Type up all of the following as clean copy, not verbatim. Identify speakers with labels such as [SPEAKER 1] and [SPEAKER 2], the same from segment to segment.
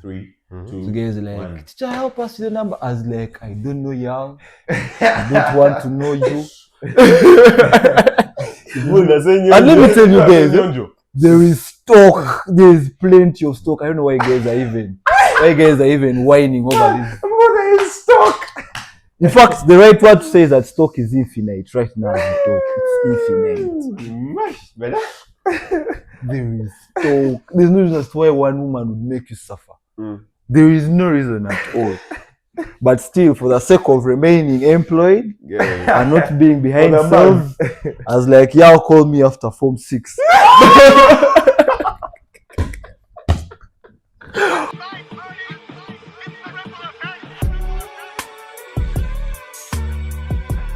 [SPEAKER 1] 3, 2,
[SPEAKER 2] So guys are like,
[SPEAKER 1] 1.
[SPEAKER 2] teacher, help us with the number. I was like, I don't know y'all. I don't want to know you. And let me tell you guys, there is stock. There is plenty of stock. I don't know why you guys are even whining over this.
[SPEAKER 1] There is stock.
[SPEAKER 2] In fact, the right word to say is that stock is infinite. Right now, it's infinite. There is stock. There's no reason as to why one woman would make you suffer. There is no reason at all. But still, for the sake of remaining employed and not being behind sales, I was like, y'all call me after Form 6.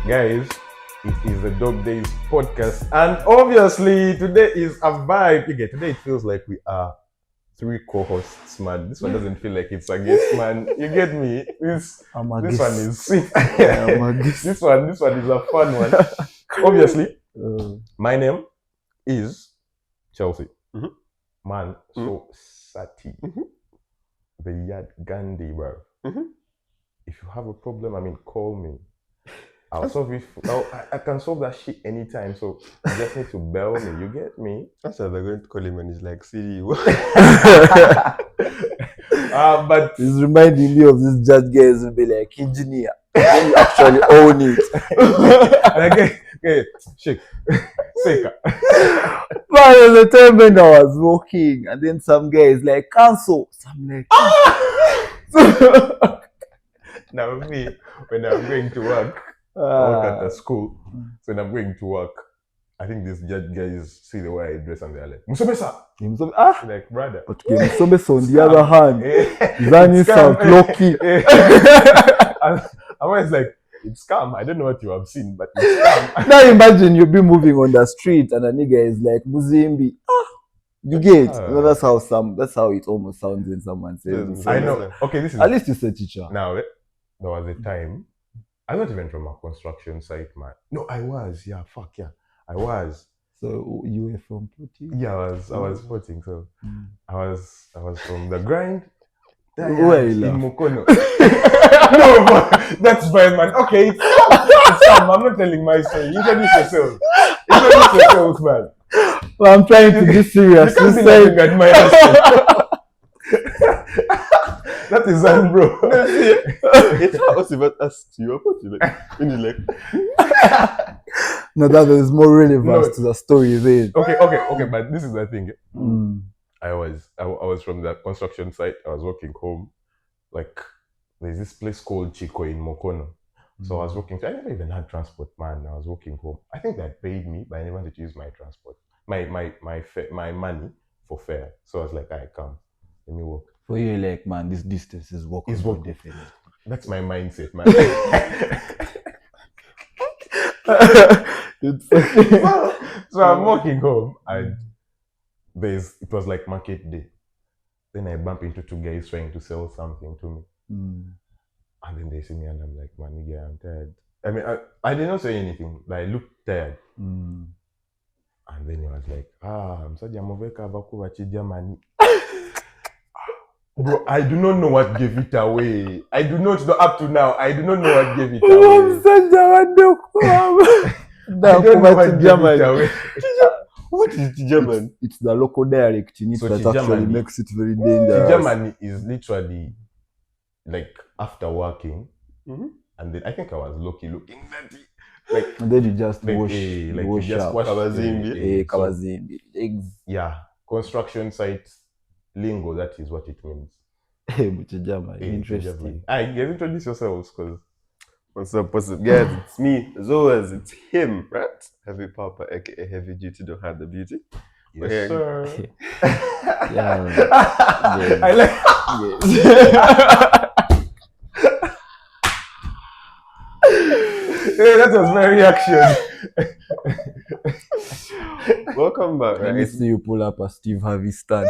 [SPEAKER 1] Guys, it is the Dog Days podcast, and obviously today is a vibe. Today it feels like we are 3 co-hosts, man. This one doesn't feel like it's a guest, man. You get me? This one is sweet. This one is a fun one. Obviously, my name is Chelsea. Man, so Sati. The Yad Gandhi, bro. If you have a problem, call me. I'll solve it. I can solve that shit anytime. So you just need to bell me. You get me?
[SPEAKER 3] That's why they're going to call him and he's like, Siri.
[SPEAKER 1] But
[SPEAKER 2] it's reminding me of this judge guys will be like, engineer. Then you actually own it.
[SPEAKER 1] Okay, shake. Seka.
[SPEAKER 2] Man, there's a time when I was walking and then some guy is like, cancel. So I'm like,
[SPEAKER 1] Now me, when I'm going to work, I work at the school. So when I'm going to work, I think these judge guys see the way I dress and they're like, Musomesa. Like, brother.
[SPEAKER 2] But Musomesa on the other hand, Zani sound low-key.
[SPEAKER 1] I'm always like, it's scam. I don't know what you have seen, but it's scam.
[SPEAKER 2] Now imagine you be moving on the street and a nigga is like, Muzimbi. You get? That's how it almost sounds when someone says.
[SPEAKER 1] I know. Okay, this is...
[SPEAKER 2] At least it's a teacher.
[SPEAKER 1] Now, there was a time, I'm not even from a construction site, man. No, I was. Yeah, fuck yeah. I was.
[SPEAKER 2] So you were from Poti?
[SPEAKER 1] Yeah, I was Poting. So I was from the grind.
[SPEAKER 2] Where
[SPEAKER 1] in Mukono. No, but that's fine, man. Okay, it's Sam. I'm not telling my story. Introduce yourself. Man.
[SPEAKER 2] Well, I'm trying to be serious.
[SPEAKER 1] You can't be laughing at my accent. That is Zan, bro.
[SPEAKER 3] It's how us even asked you about you like when you like.
[SPEAKER 2] No, that is more relevant to the story then.
[SPEAKER 1] Okay, but this is the thing. I was from the construction site. I was walking home. Like, there's this place called Chico in Mokono. So I was walking. I never even had transport, man. I was walking home. I think they had paid me, but I never wanted to use my transport. My money for fare. So I was like, I come. Let me walk.
[SPEAKER 2] For you, like, man, this distance is walkable.
[SPEAKER 1] It's walkable.
[SPEAKER 2] Definitely.
[SPEAKER 1] That's my mindset, man. So I'm walking home and it was like market day. Then I bump into 2 guys trying to sell something to me. And then they see me and I'm like, man, nigga, I'm tired. I did not say anything, but I looked tired. And then he was like, I'm sorry, I'm over Germany. Bro, I do not know what gave it away. I do not know up to now. I do not know what gave it away. I don't know what gave it away.
[SPEAKER 3] What is German?
[SPEAKER 2] It's the local dialect in it that actually makes it very dangerous.
[SPEAKER 1] Germany is literally like after working, and then I think I was lucky looking dirty. Like,
[SPEAKER 2] and then you just
[SPEAKER 1] wash up.
[SPEAKER 2] Kawazimbi.
[SPEAKER 1] Yeah, construction site lingo, that is what it means.
[SPEAKER 2] Interesting.
[SPEAKER 1] Introduce yourselves, because
[SPEAKER 3] what's up, guys? It's me, as always. It's him, right? Heavy Papa, aka Heavy Duty, don't have the beauty.
[SPEAKER 1] Yes, sir.
[SPEAKER 2] Yeah.
[SPEAKER 1] I like. Hey, that was my reaction.
[SPEAKER 3] Welcome back.
[SPEAKER 2] Let me see you pull up a Steve Harvey stand.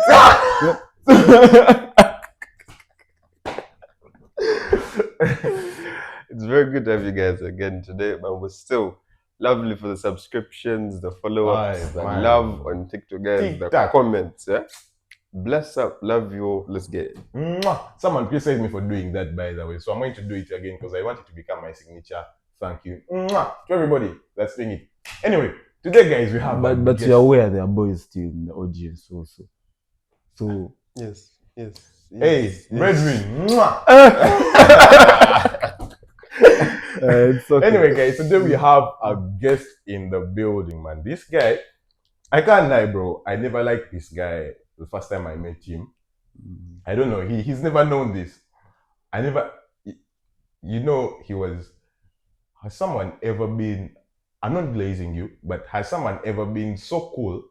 [SPEAKER 3] It's very good to have you guys again today, but we're still lovely for the subscriptions, the follow-ups, the love on TikTok, guys, the comments. Yeah, Bless up, love you. Let's get it.
[SPEAKER 1] Mwah. Someone criticized me for doing that, by the way, so I'm going to do it again because I want it to become my signature. Thank you. Mwah. To everybody that's doing it. Anyway, today, guys, we have. a
[SPEAKER 2] But
[SPEAKER 1] guest.
[SPEAKER 2] you're aware there are boys still in the audience also. So
[SPEAKER 3] Yes.
[SPEAKER 1] Hey, brethren. Mwah.
[SPEAKER 2] it's okay.
[SPEAKER 1] Anyway, guys, today we have a guest in the building, man. This guy, I can't lie, bro. I never liked this guy the first time I met him. I don't know. He's never known this. I never, you know, has someone ever been, I'm not glazing you, but has someone ever been so cool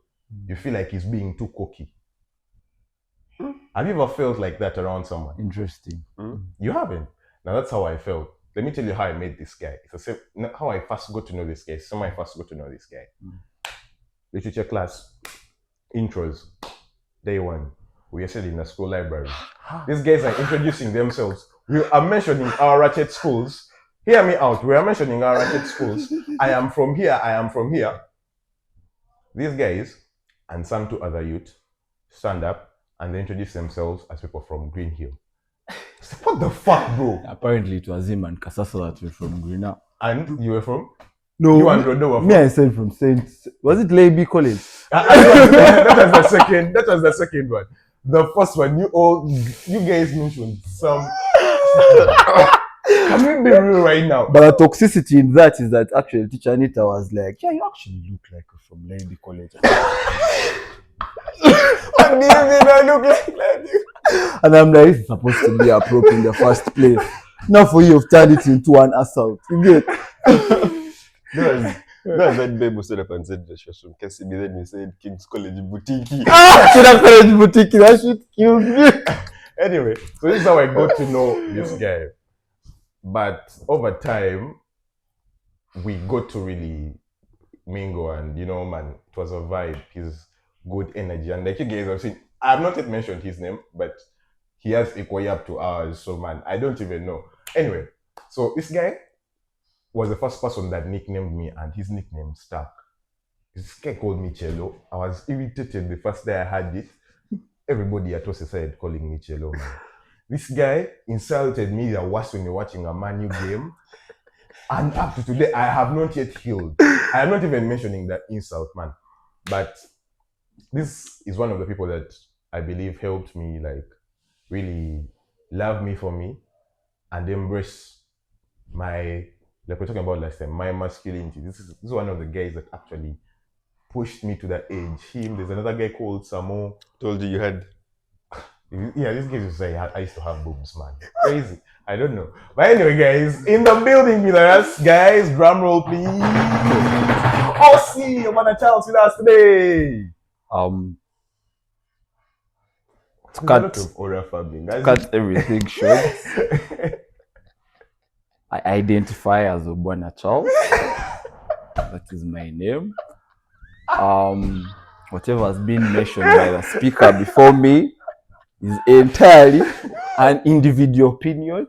[SPEAKER 1] you feel like he's being too cocky? Have you ever felt like that around someone?
[SPEAKER 2] Interesting.
[SPEAKER 1] You haven't. Now that's how I felt. Let me tell you how I met this guy. It's the same, how I first got to know this guy. Somehow I first got to know this guy. Literature class, intros, day one. We are sitting in the school library. These guys are introducing themselves. We are mentioning our ratchet schools. Hear me out. We are mentioning our ratchet schools. I am from here. I am from here. These guys and some two other youth stand up and they introduce themselves as people from Green Hill. What the fuck, bro?
[SPEAKER 2] Apparently it was him and Kasasa that were from Greenup.
[SPEAKER 1] And you were from?
[SPEAKER 2] No,
[SPEAKER 1] You and Rodo were from?
[SPEAKER 2] me I said from Saint. Was it Lady College?
[SPEAKER 1] That was the second one. The first one, you guys mentioned some. Can we be real right now?
[SPEAKER 2] But the toxicity in that is that actually teacher Anita was like, yeah, you actually look like you're from Lady College.
[SPEAKER 1] What do you mean I look like that?
[SPEAKER 2] And I'm like, this is supposed to be a prop in the first place. Now for you, you've turned it into an assault. You get?
[SPEAKER 3] That's that babe who stood up and said that she was from KCB. Then we said King's College Boutique.
[SPEAKER 2] Should have College Boutique. That shit killed me.
[SPEAKER 1] Anyway, so this is how I got to know this guy. But over time, we got to really mingle, and man, it was a vibe. His good energy, and like you guys have seen, I have not yet mentioned his name, but he has equally up to ours. So man, I don't even know. Anyway, so this guy was the first person that nicknamed me, and his nickname stuck. This guy called me Cello. I was irritated the first day I had it. Everybody at Tosi started calling me Cello, man. This guy insulted me the worst when you're watching a Man U game. And up to today, I have not yet healed. I am not even mentioning that insult, man. But this is one of the people that I believe helped me, like, really love me for me and embrace my, like we're talking about last time, my masculinity. This is one of the guys that actually pushed me to that age. There's another guy called Samo.
[SPEAKER 3] Told you had.
[SPEAKER 1] Yeah, this guy used to say I used to have boobs, man. Crazy. I don't know. But anyway, guys, in the building with us, guys, drum roll, please. Oh, see, I'm on a chance with us today.
[SPEAKER 2] To cut everything short, I identify as Obwana Charles. That is my name. Whatever has been mentioned by the speaker before me is entirely an individual opinion.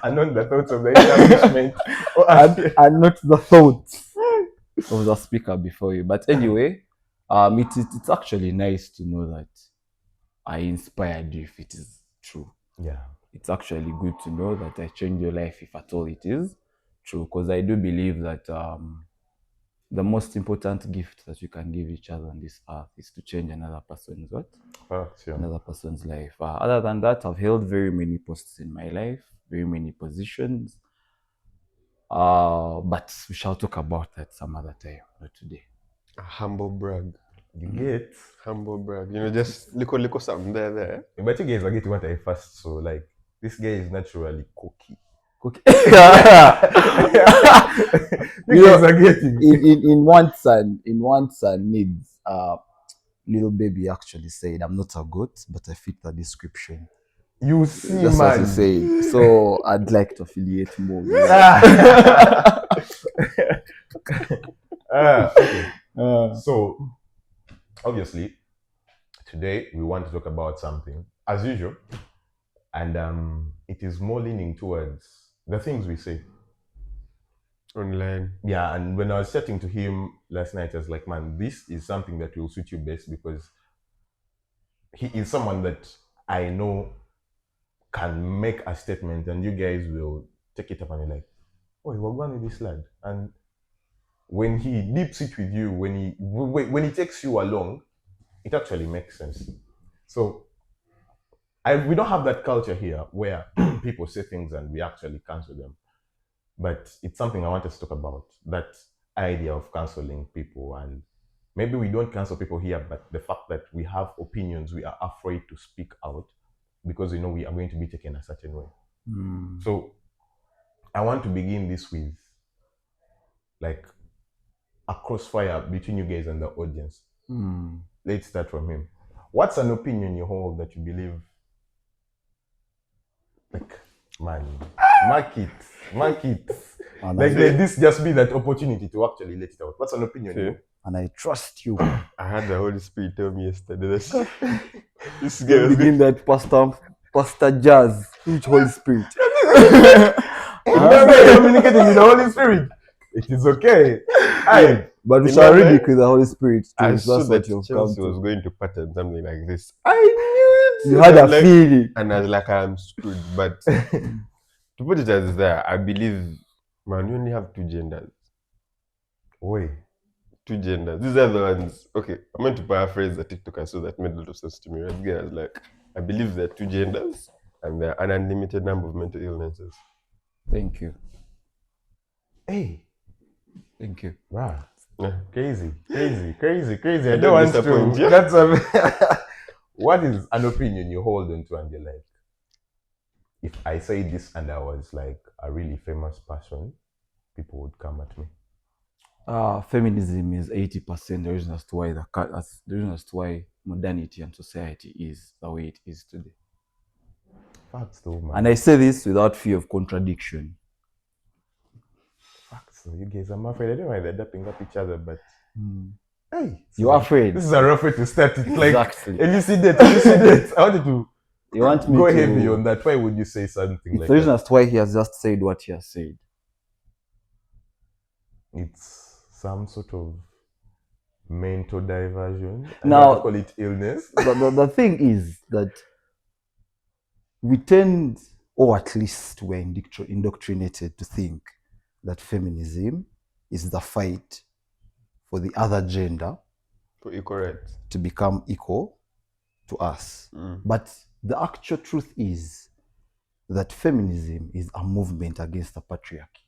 [SPEAKER 1] And not the thoughts of the establishment.
[SPEAKER 2] and not the thoughts of the speaker before you. But anyway, it's actually nice to know that I inspired you if it is true.
[SPEAKER 1] Yeah.
[SPEAKER 2] It's actually good to know that I changed your life if at all it is true. Because I do believe that the most important gift that you can give each other on this earth is to change another person's what? Another person's life. Other than that, I've held very many posts in my life, very many positions. But we shall talk about that some other time, not today.
[SPEAKER 3] A humble brag.
[SPEAKER 1] You get?
[SPEAKER 3] Humble brag. Just little something there.
[SPEAKER 1] But you guys are getting what I first saw. Like, this guy is naturally cocky.
[SPEAKER 2] You
[SPEAKER 1] guys are getting
[SPEAKER 2] in one son needs little baby actually said, I'm not a goat, but I fit the description.
[SPEAKER 1] You see,
[SPEAKER 2] that's
[SPEAKER 1] man.
[SPEAKER 2] What he said. So I'd like to affiliate more.
[SPEAKER 1] Okay. So obviously today we want to talk about something as usual, and it is more leaning towards the things we say
[SPEAKER 3] online.
[SPEAKER 1] Yeah, and when I was chatting to him last night, I was like, man, this is something that will suit you best because he is someone that I know can make a statement and you guys will take it up and you're like, oh, we're going with this lad. And when he dips it with you, when he takes you along, it actually makes sense. So we don't have that culture here where people say things and we actually cancel them. But it's something I wanted to talk about. That idea of canceling people, and maybe we don't cancel people here, but the fact that we have opinions, we are afraid to speak out because we know we are going to be taken a certain way. So I want to begin this with like a crossfire between you guys and the audience. Let's start from him. What's an opinion you hold that you believe? Like, man, mark it.
[SPEAKER 2] And
[SPEAKER 1] Like,
[SPEAKER 2] I,
[SPEAKER 1] let this just be that opportunity to actually let it out. What's an opinion?
[SPEAKER 3] Okay.
[SPEAKER 2] and I trust you.
[SPEAKER 3] I had the Holy Spirit tell me yesterday that this guy
[SPEAKER 2] Don't
[SPEAKER 3] was
[SPEAKER 2] begin that Pastor Jazz. Which Holy Spirit?
[SPEAKER 1] You're communicating with the Holy Spirit. It is okay.
[SPEAKER 2] But we
[SPEAKER 3] You
[SPEAKER 2] shall
[SPEAKER 3] know,
[SPEAKER 2] read
[SPEAKER 3] man,
[SPEAKER 2] it with the Holy Spirit too.
[SPEAKER 3] I
[SPEAKER 2] That's
[SPEAKER 3] saw
[SPEAKER 2] what
[SPEAKER 3] that
[SPEAKER 2] you've
[SPEAKER 3] Chelsea
[SPEAKER 2] come
[SPEAKER 3] was
[SPEAKER 2] to.
[SPEAKER 3] going to pattern something like this. I knew it.
[SPEAKER 2] You had a
[SPEAKER 3] Like-
[SPEAKER 2] feeling.
[SPEAKER 3] And I was like, I'm screwed. But to put it as that, I believe, man, you only have two genders.
[SPEAKER 1] Wait.
[SPEAKER 3] Two genders. These are the ones. Okay, I'm going to paraphrase the TikTok I saw that made a lot of sense to me. Right? Again, I was like, I believe there are two genders and there are an unlimited number of mental illnesses.
[SPEAKER 2] Thank you.
[SPEAKER 1] Hey.
[SPEAKER 2] Thank you.
[SPEAKER 1] Wow.
[SPEAKER 3] Yeah.
[SPEAKER 1] Crazy. I
[SPEAKER 3] Don't
[SPEAKER 1] don't want
[SPEAKER 3] disappoint
[SPEAKER 1] to.
[SPEAKER 3] you.
[SPEAKER 1] That's what is an opinion you hold on to and you're like, if I say this and I was like a really famous person, people would come at me.
[SPEAKER 2] Feminism is 80% the reason as to why the reason as to why modernity and society is the way it is today.
[SPEAKER 1] Facts though, man.
[SPEAKER 2] And I say this without fear of contradiction.
[SPEAKER 1] Facts though. You guys, I'm afraid. I don't know why they're dapping up each other, but hey.
[SPEAKER 2] You're afraid.
[SPEAKER 1] This is a rough way to start it. Like,
[SPEAKER 2] Exactly.
[SPEAKER 1] elucidate. I wanted to
[SPEAKER 2] You want me
[SPEAKER 1] go
[SPEAKER 2] to
[SPEAKER 1] heavy on that. Why would you say something
[SPEAKER 2] It's
[SPEAKER 1] like
[SPEAKER 2] the reason
[SPEAKER 1] that?
[SPEAKER 2] as to why he has just said what he has said.
[SPEAKER 1] It's some sort of mental diversion. I
[SPEAKER 2] Now-
[SPEAKER 1] don't want to call it illness.
[SPEAKER 2] The thing is that we tend, or at least we're indoctrinated to think that feminism is the fight for the other gender
[SPEAKER 3] For equal rights.
[SPEAKER 2] to become equal to us. But the actual truth is that feminism is a movement against the patriarchy.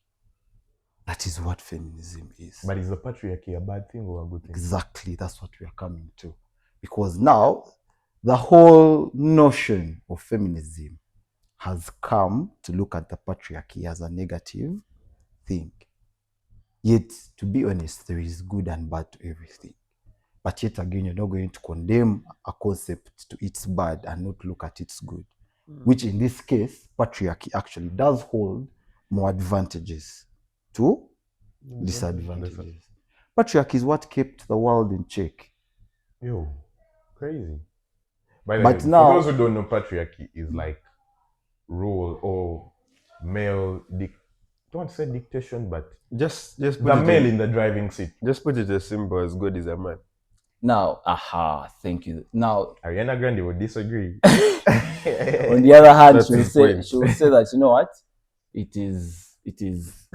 [SPEAKER 2] That is what feminism is.
[SPEAKER 1] But is the patriarchy a bad thing or a good thing?
[SPEAKER 2] Exactly, that's what we are coming to. Because now, the whole notion of feminism has come to look at the patriarchy as a negative thing. Yet, to be honest, there is good and bad to everything. But yet again, you're not going to condemn a concept to its bad and not look at its good. Which in this case, patriarchy actually does hold more advantages to disadvantages. Patriarchy is what kept the world in check.
[SPEAKER 1] Yo, crazy. By the
[SPEAKER 2] But
[SPEAKER 1] way,
[SPEAKER 2] now-
[SPEAKER 1] for those who don't know, patriarchy is like rule or male don't want to say dictation, but
[SPEAKER 3] Just
[SPEAKER 1] the
[SPEAKER 3] put it
[SPEAKER 1] male in the driving seat.
[SPEAKER 3] Just put it as simple as God is a man.
[SPEAKER 2] Now, thank you. Now,
[SPEAKER 1] Ariana Grande would disagree.
[SPEAKER 2] on the other hand,
[SPEAKER 3] That's
[SPEAKER 2] she will
[SPEAKER 3] his
[SPEAKER 2] say
[SPEAKER 3] point.
[SPEAKER 2] that, you know what? It is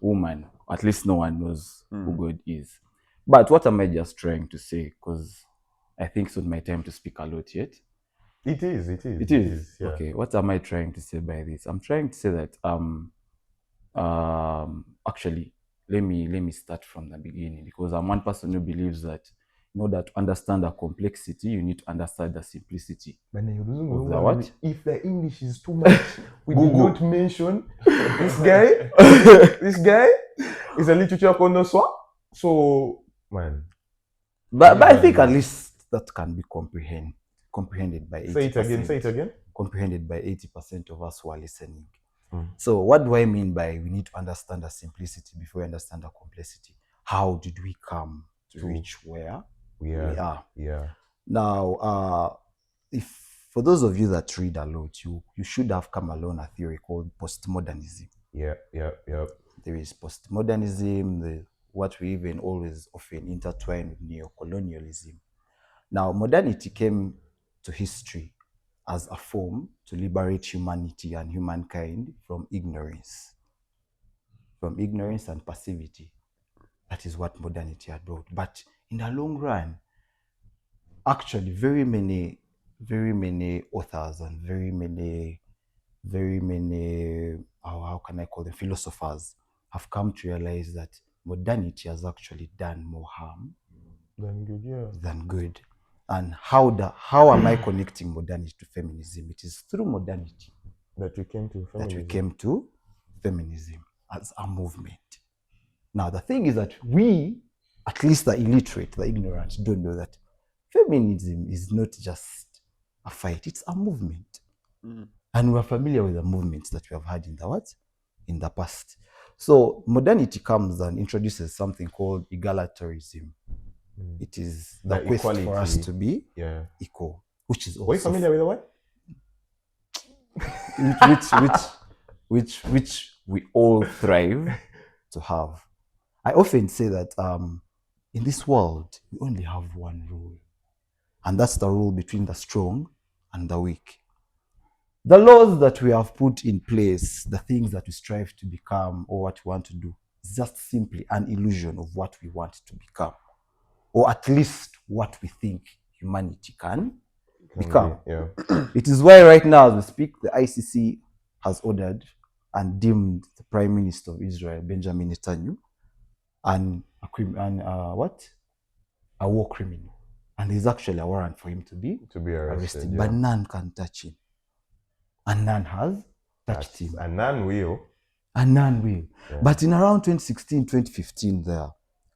[SPEAKER 2] woman. At least no one knows who God is. But what am I just trying to say? Because I think it's not my time to speak a lot yet.
[SPEAKER 1] It is. Yeah.
[SPEAKER 2] Okay, what am I trying to say by this? I'm trying to say that actually let me start from the beginning, because I'm one person who believes that in order to understand the complexity, you need to understand the simplicity.
[SPEAKER 1] But then
[SPEAKER 2] Of the what?
[SPEAKER 1] if the English is too much, we did
[SPEAKER 3] Google.
[SPEAKER 1] not mention this guy. This guy is a literature connoisseur. So, man,
[SPEAKER 2] But I think at least that can be comprehended by 80%.
[SPEAKER 1] say it again.
[SPEAKER 2] Comprehended by 80% of us who are listening. So what do I mean by we need to understand the simplicity before we understand the complexity? How did we come to reach where we are?
[SPEAKER 1] Yeah.
[SPEAKER 2] Now, if for those of you that read a lot, you should have come along a theory called postmodernism.
[SPEAKER 1] Yeah.
[SPEAKER 2] There is postmodernism, what we even always often intertwine with neocolonialism. Now, modernity came to history as a form to liberate humanity and humankind from ignorance and passivity. That is what modernity had brought. But in the long run, actually, very many authors and very many, how can I call them, philosophers have come to realize that modernity has actually done more harm
[SPEAKER 1] Then good, yeah.
[SPEAKER 2] than good. And how am I connecting modernity to feminism? It is through modernity
[SPEAKER 1] That we came to
[SPEAKER 2] that we
[SPEAKER 1] feminism.
[SPEAKER 2] came to feminism as a movement. Now, the thing is that we, at least the illiterate, the ignorant, don't know that feminism is not just a fight, it's a movement. And we're familiar with the movements that we have had in the past. So modernity comes and introduces something called egalitarianism. It is the quest for us
[SPEAKER 1] equality.
[SPEAKER 2] to be
[SPEAKER 1] Yeah.
[SPEAKER 2] equal, which is
[SPEAKER 1] Were you
[SPEAKER 2] also
[SPEAKER 1] familiar with the word?
[SPEAKER 2] which we all thrive to have. I often say that in this world we only have one rule, and that's the rule between the strong and the weak. The laws that we have put in place, the things that we strive to become or what we want to do, is just simply an illusion of what we want to become, or at least what we think humanity can become.
[SPEAKER 1] Yeah.
[SPEAKER 2] It is why right now as we speak, the ICC has ordered and deemed the Prime Minister of Israel, Benjamin Netanyahu, a war criminal. And there's actually a warrant for him to be arrested.
[SPEAKER 1] Yeah.
[SPEAKER 2] But none can touch him. And none has touched him.
[SPEAKER 1] And none will.
[SPEAKER 2] And none will.
[SPEAKER 1] Yeah.
[SPEAKER 2] But in around 2016, 2015 there,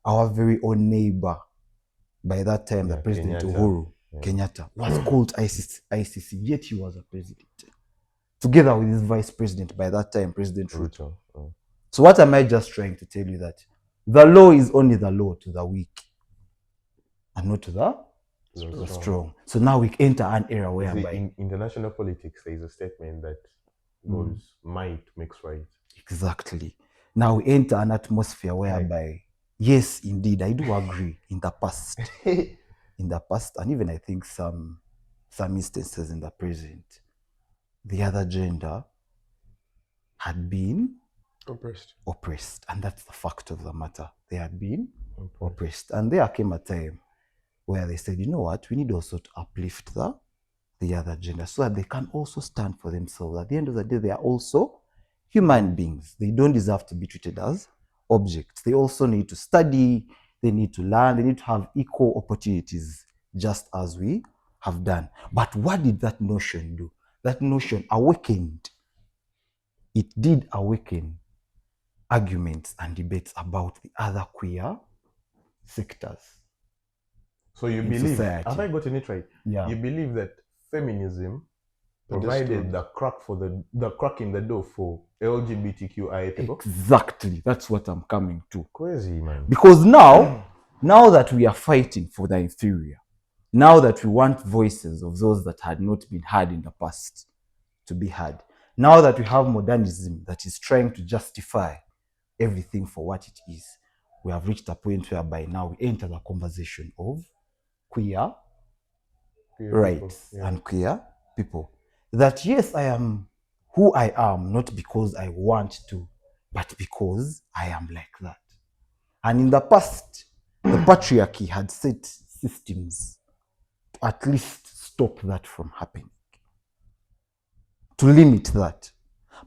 [SPEAKER 2] our very own neighbor, by that time the President
[SPEAKER 1] Kenyatta.
[SPEAKER 2] Uhuru Kenyatta was called ICC, yet he was a president. Together with his vice president, by that time, President Ruto. So what am I just trying to tell you? That the law is only the law to the weak and not to the strong. So now we enter an era whereby
[SPEAKER 1] in international politics there is a statement that goes might makes right.
[SPEAKER 2] Exactly. Now we enter an atmosphere whereby yes, indeed, I do agree in the past. In the past, and even I think some instances in the present, the other gender had been oppressed. And that's the fact of the matter. They had been oppressed. And there came a time where they said, you know what, we need also to uplift the other gender so that they can also stand for themselves. At the end of the day, they are also human beings. They don't deserve to be treated as objects. They also need to study, they need to learn, they need to have equal opportunities, just as we have done. But what did that notion do? That notion awakened. It did awaken arguments and debates about the other queer sectors.
[SPEAKER 1] So you believe, society. Have I gotten it right?
[SPEAKER 2] Yeah.
[SPEAKER 1] You believe that feminism provided the crack in the door for LGBTQI people?
[SPEAKER 2] Exactly. That's what I'm coming to.
[SPEAKER 1] Crazy, man.
[SPEAKER 2] Because now that we are fighting for the inferior, now that we want voices of those that had not been heard in the past to be heard, now that we have modernism that is trying to justify everything for what it is, we have reached a point whereby now we enter the conversation of queer rights and queer people. That yes, I am who I am, not because I want to, but because I am like that. And in the past, the patriarchy had set systems to at least stop that from happening, to limit that.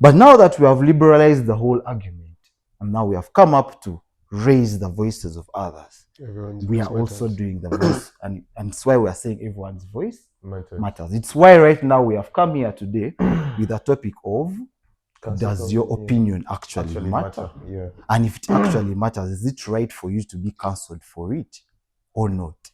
[SPEAKER 2] But now that we have liberalized the whole argument, and now we have come up to raise the voices of others, we are also doing the voice, and it's why we are saying everyone's voice matters. It's why right now we have come here today with a topic of does your opinion actually matter?
[SPEAKER 1] Yeah.
[SPEAKER 2] And if it actually matters, is it right for you to be cancelled for it or not?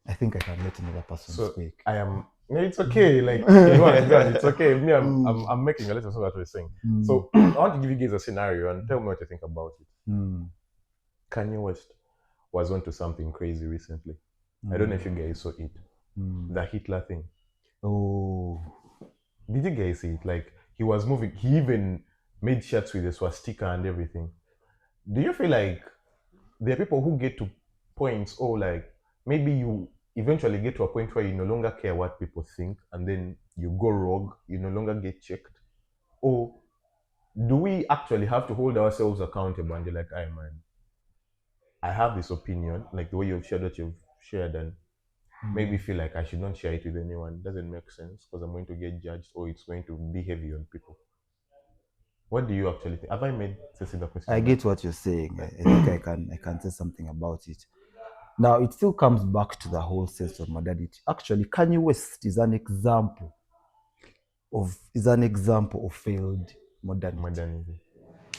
[SPEAKER 2] I think I can let another person speak.
[SPEAKER 1] I am. It's okay. Like go on, it's okay. Me, I'm making a little of what we're saying. So I want to give you guys a scenario and tell me what you think about it. Kanye West was onto something crazy recently. I don't know if you guys saw it. The Hitler thing.
[SPEAKER 2] Oh.
[SPEAKER 1] Did you guys see it? Like he was moving. He even made shirts with a swastika and everything. Do you feel like there are people who get to points, like maybe you eventually get to a point where you no longer care what people think, and then you go rogue, you no longer get checked? Or do we actually have to hold ourselves accountable and be like, "Hey man, I have this opinion, like the way you've shared what you've shared, and maybe feel like I should not share it with anyone. It doesn't make sense because I'm going to get judged or it's going to be heavy on people." What do you actually think? Have I made sense in the question?
[SPEAKER 2] I get what you're saying. I think I can say something about it. Now it still comes back to the whole sense of modernity. Actually, Kanye West is an example of failed modernity.
[SPEAKER 1] Modernity.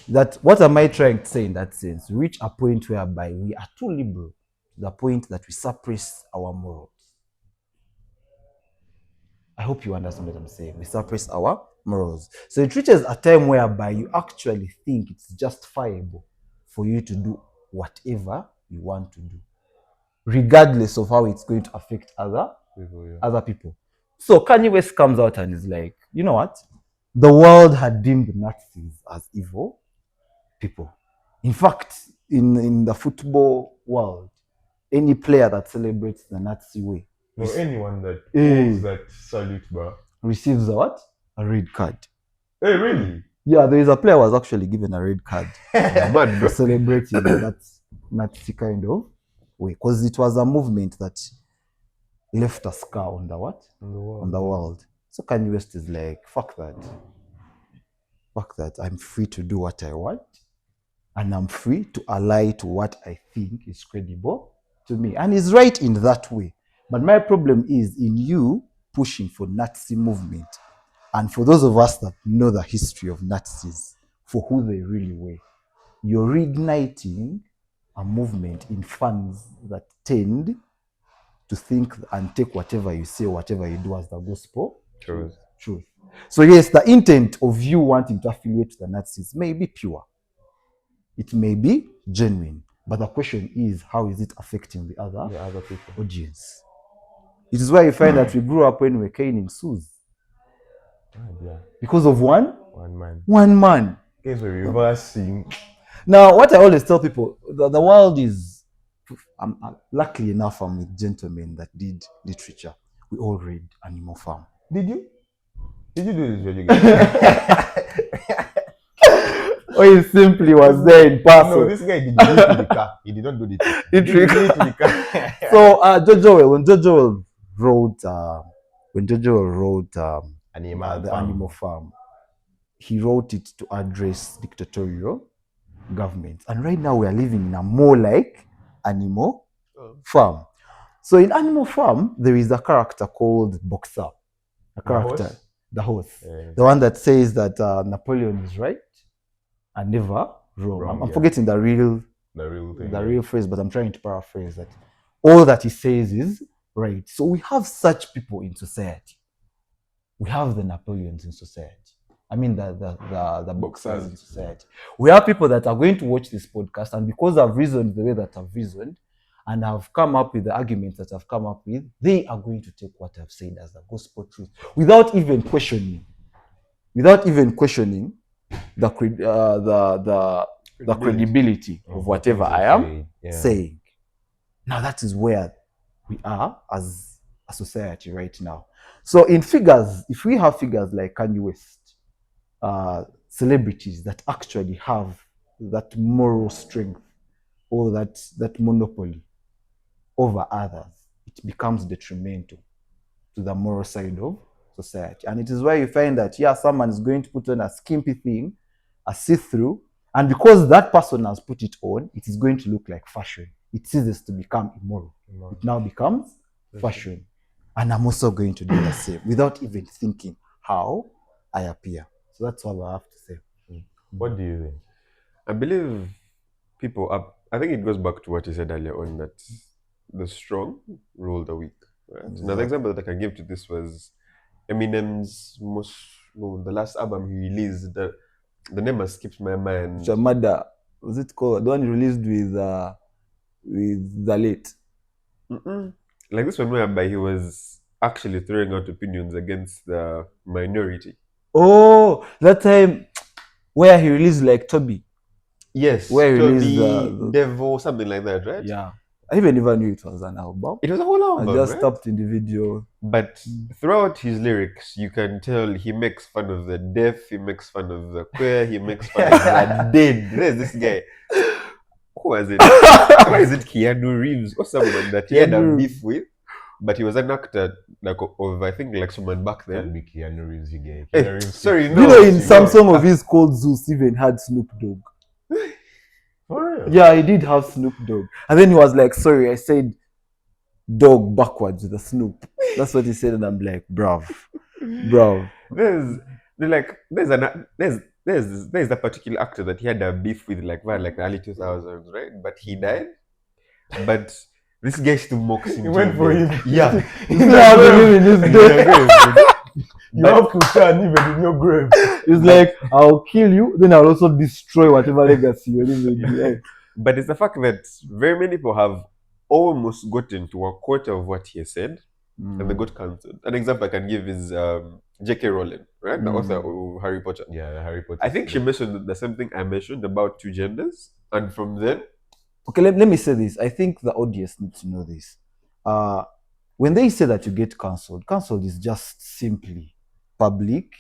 [SPEAKER 2] That what am I trying to say in that sense? Reach a point whereby we are too liberal to the point that we suppress our morals. I hope you understand what I'm saying. We suppress our morals. So it reaches a time whereby you actually think it's justifiable for you to do whatever you want to do, regardless of how it's going to affect other people. So Kanye West comes out and is like, you know what? The world had deemed Nazis as evil people. In fact, in the football world, any player that celebrates the Nazi way
[SPEAKER 1] No, anyone that pulls that salute bar
[SPEAKER 2] receives a what? A red card.
[SPEAKER 1] Hey, really?
[SPEAKER 2] Yeah, there is a player who was actually given a red card
[SPEAKER 3] Mad,
[SPEAKER 2] for
[SPEAKER 3] bro.
[SPEAKER 2] celebrating that Nazi kind of way, because it was a movement that left a scar on the what? On the world. So Kanye West is like, fuck that. Fuck that. I'm free to do what I want, and I'm free to ally to what I think is credible to me. And he's right in that way. But my problem is in you pushing for Nazi movement. And for those of us that know the history of Nazis, for who they really were, you're reigniting a movement in fans that tend to think and take whatever you say, whatever you do as the gospel truth. So yes, the intent of you wanting to affiliate to the Nazis may be pure. It may be genuine. But the question is, how is it affecting the other people, audience? It is why you find that we grew up when we were caning Sues. Because of one man.
[SPEAKER 1] Guys, we're reversing.
[SPEAKER 2] Now, what I always tell people, the world is, luckily enough, I'm with gentlemen that did literature. We all read Animal Farm.
[SPEAKER 1] Did you? Did you do this video game?
[SPEAKER 2] Oh, he simply was there in person.
[SPEAKER 1] No, this guy did it to the car. He did not do it. He did it to the car.
[SPEAKER 2] So, when Jojo wrote the Animal Farm, he wrote it to address dictatorial governments. And right now we are living in a more like Animal Farm. So in Animal Farm, there is a character called Boxer. The horse. Yeah. The one that says that Napoleon is right and never wrong. I'm forgetting the real phrase, but I'm trying to paraphrase that. All that he says is right. So we have such people in society. We have the Napoleons in society. I mean the boxers in society. We have people that are going to watch this podcast, and because I've reasoned the way that I've reasoned, and I've come up with the arguments that I've come up with, they are going to take what I've said as the gospel truth without even questioning the credibility of whatever I am saying. Now that is where we are as a society right now. So in figures, if we have figures like Kanye West, celebrities that actually have that moral strength or that monopoly over others, it becomes detrimental to the moral side of society. And it is why you find that, someone is going to put on a skimpy thing, a see-through, and because that person has put it on, it is going to look like fashion. It ceases to become immoral. It now becomes fashion. And I'm also going to do the same without even thinking how I appear. So that's all I have to say.
[SPEAKER 1] What do you think?
[SPEAKER 3] I believe people up. I think it goes back to what you said earlier on, that the strong rule the weak. Right? Exactly. Now, the example that I can give to this was Eminem's the last album he released. The name has skipped my mind.
[SPEAKER 2] Shamada, was it called? The one he released with the late.
[SPEAKER 3] Like this one whereby he was actually throwing out opinions against the minority.
[SPEAKER 2] Oh, that time where he released like Toby.
[SPEAKER 3] Yes,
[SPEAKER 2] where he
[SPEAKER 3] Toby,
[SPEAKER 2] released
[SPEAKER 3] Devil, something like that, right?
[SPEAKER 2] Yeah. I even never knew it was an album.
[SPEAKER 3] It was a whole
[SPEAKER 2] I
[SPEAKER 3] album,
[SPEAKER 2] just
[SPEAKER 3] right?
[SPEAKER 2] stopped in the video.
[SPEAKER 3] But throughout his lyrics, you can tell he makes fun of the deaf, he makes fun of the queer, he makes fun of the dead. There's this guy. Who was it? Why is it Keanu Reeves or someone that he had a
[SPEAKER 2] Keanu
[SPEAKER 3] beef with? But he was an actor like of I think like someone back
[SPEAKER 1] That'd
[SPEAKER 3] then.
[SPEAKER 1] be Keanu Reeves, you gay.
[SPEAKER 3] Hey,
[SPEAKER 1] Keanu Reeves.
[SPEAKER 3] sorry,
[SPEAKER 2] You
[SPEAKER 3] no.
[SPEAKER 2] know, in
[SPEAKER 3] you
[SPEAKER 2] some
[SPEAKER 3] know.
[SPEAKER 2] song of his called Zeus even had Snoop Dogg.
[SPEAKER 1] For real?
[SPEAKER 2] Yeah, he did have Snoop Dogg. And then he was like, sorry, I said dog backwards with a Snoop. That's what he said, and I'm like, bruv.
[SPEAKER 3] There's a particular actor that he had a beef with like the early 2000s, right? But he died. But this guy still mocks him.
[SPEAKER 1] He went for him.
[SPEAKER 3] Yeah.
[SPEAKER 2] You still have to live in this
[SPEAKER 3] In
[SPEAKER 2] day.
[SPEAKER 3] the grave, you know?
[SPEAKER 1] You have to stand even in your grave.
[SPEAKER 2] It's like, I'll kill you, then I'll also destroy whatever legacy you're living.
[SPEAKER 3] But it's the fact that very many people have almost gotten to a quarter of what he said and they got cancelled. An example I can give is J.K. Rowling, right? The author of Harry Potter.
[SPEAKER 1] Yeah, the Harry Potter.
[SPEAKER 3] I think she mentioned the same thing I mentioned about two genders. And from then,
[SPEAKER 2] Okay, let me say this. I think the audience needs to know this. When they say that you get cancelled is just simply public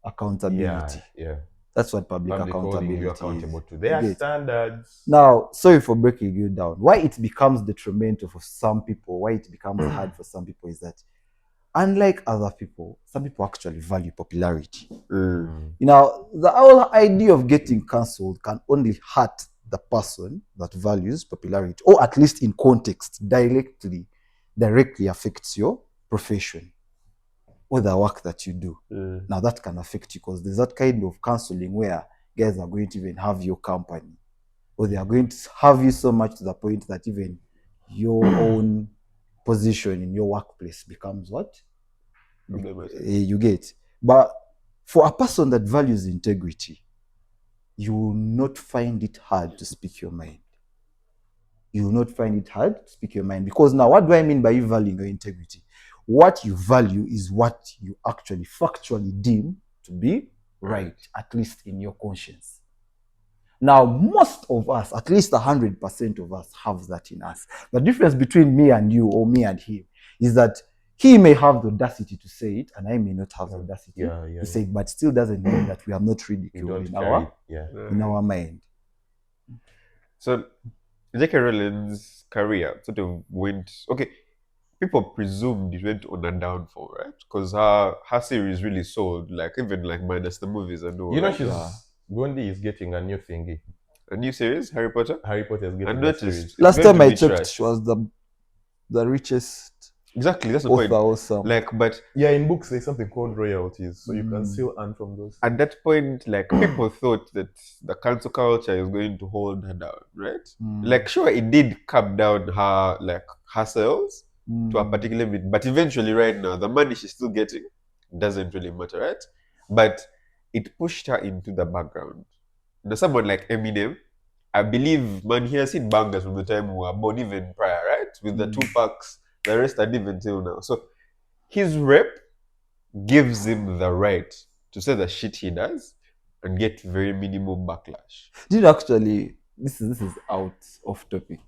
[SPEAKER 2] accountability.
[SPEAKER 1] Yeah.
[SPEAKER 2] That's what public
[SPEAKER 1] Public holding
[SPEAKER 2] accountability
[SPEAKER 1] you
[SPEAKER 2] is.
[SPEAKER 1] accountable to
[SPEAKER 2] You
[SPEAKER 1] their
[SPEAKER 2] get?
[SPEAKER 1] standards.
[SPEAKER 2] Now, sorry for breaking you down. Why it becomes detrimental for some people, why it becomes hard for some people is that, unlike other people, some people actually value popularity. You know, the whole idea of getting cancelled can only hurt the person that values popularity, or at least in context, directly affects your profession or the work that you do. Now that can affect you because there's that kind of counseling where guys are going to even have your company, or they are going to have you so much to the point that even your own position in your workplace becomes what? You get. But for a person that values integrity, you will not find it hard to speak your mind. You will not find it hard to speak your mind. Because now, what do I mean by you valuing your integrity? What you value is what you actually factually deem to be right, at least in your conscience. Now, most of us, at least 100% of us, have that in us. The difference between me and you, or me and him, is that he may have the audacity to say it, and I may not have the audacity to say it, but still doesn't mean that we have not ridiculed in our mind.
[SPEAKER 3] So, J.K. Rowling's career sort of went, okay, people presumed it went on a downfall, right? Because her series really sold, like even like minus the movies and all.
[SPEAKER 1] You know, Gondi is getting a new thingy.
[SPEAKER 3] A new series, Harry Potter?
[SPEAKER 1] Harry Potter is getting
[SPEAKER 3] a
[SPEAKER 1] series.
[SPEAKER 2] Last time I checked, she was the richest.
[SPEAKER 3] Exactly, that's the
[SPEAKER 2] author
[SPEAKER 3] point.
[SPEAKER 2] Awesome.
[SPEAKER 3] Like, but
[SPEAKER 1] yeah, in books there's something called royalties, so you can still earn from those.
[SPEAKER 3] At that point, like people thought that the cancel culture is going to hold her down, right? Like, sure, it did cut down her sales to a particular bit, but eventually, right now, the money she's still getting doesn't really matter, right? But it pushed her into the background. Now, someone like Eminem, I believe, man, he has seen bangers from the time we were born, even prior, right? With the Tupacs, the rest are even till now. So his rep gives him the right to say the shit he does and get very minimal backlash.
[SPEAKER 2] Did actually, this is out of topic.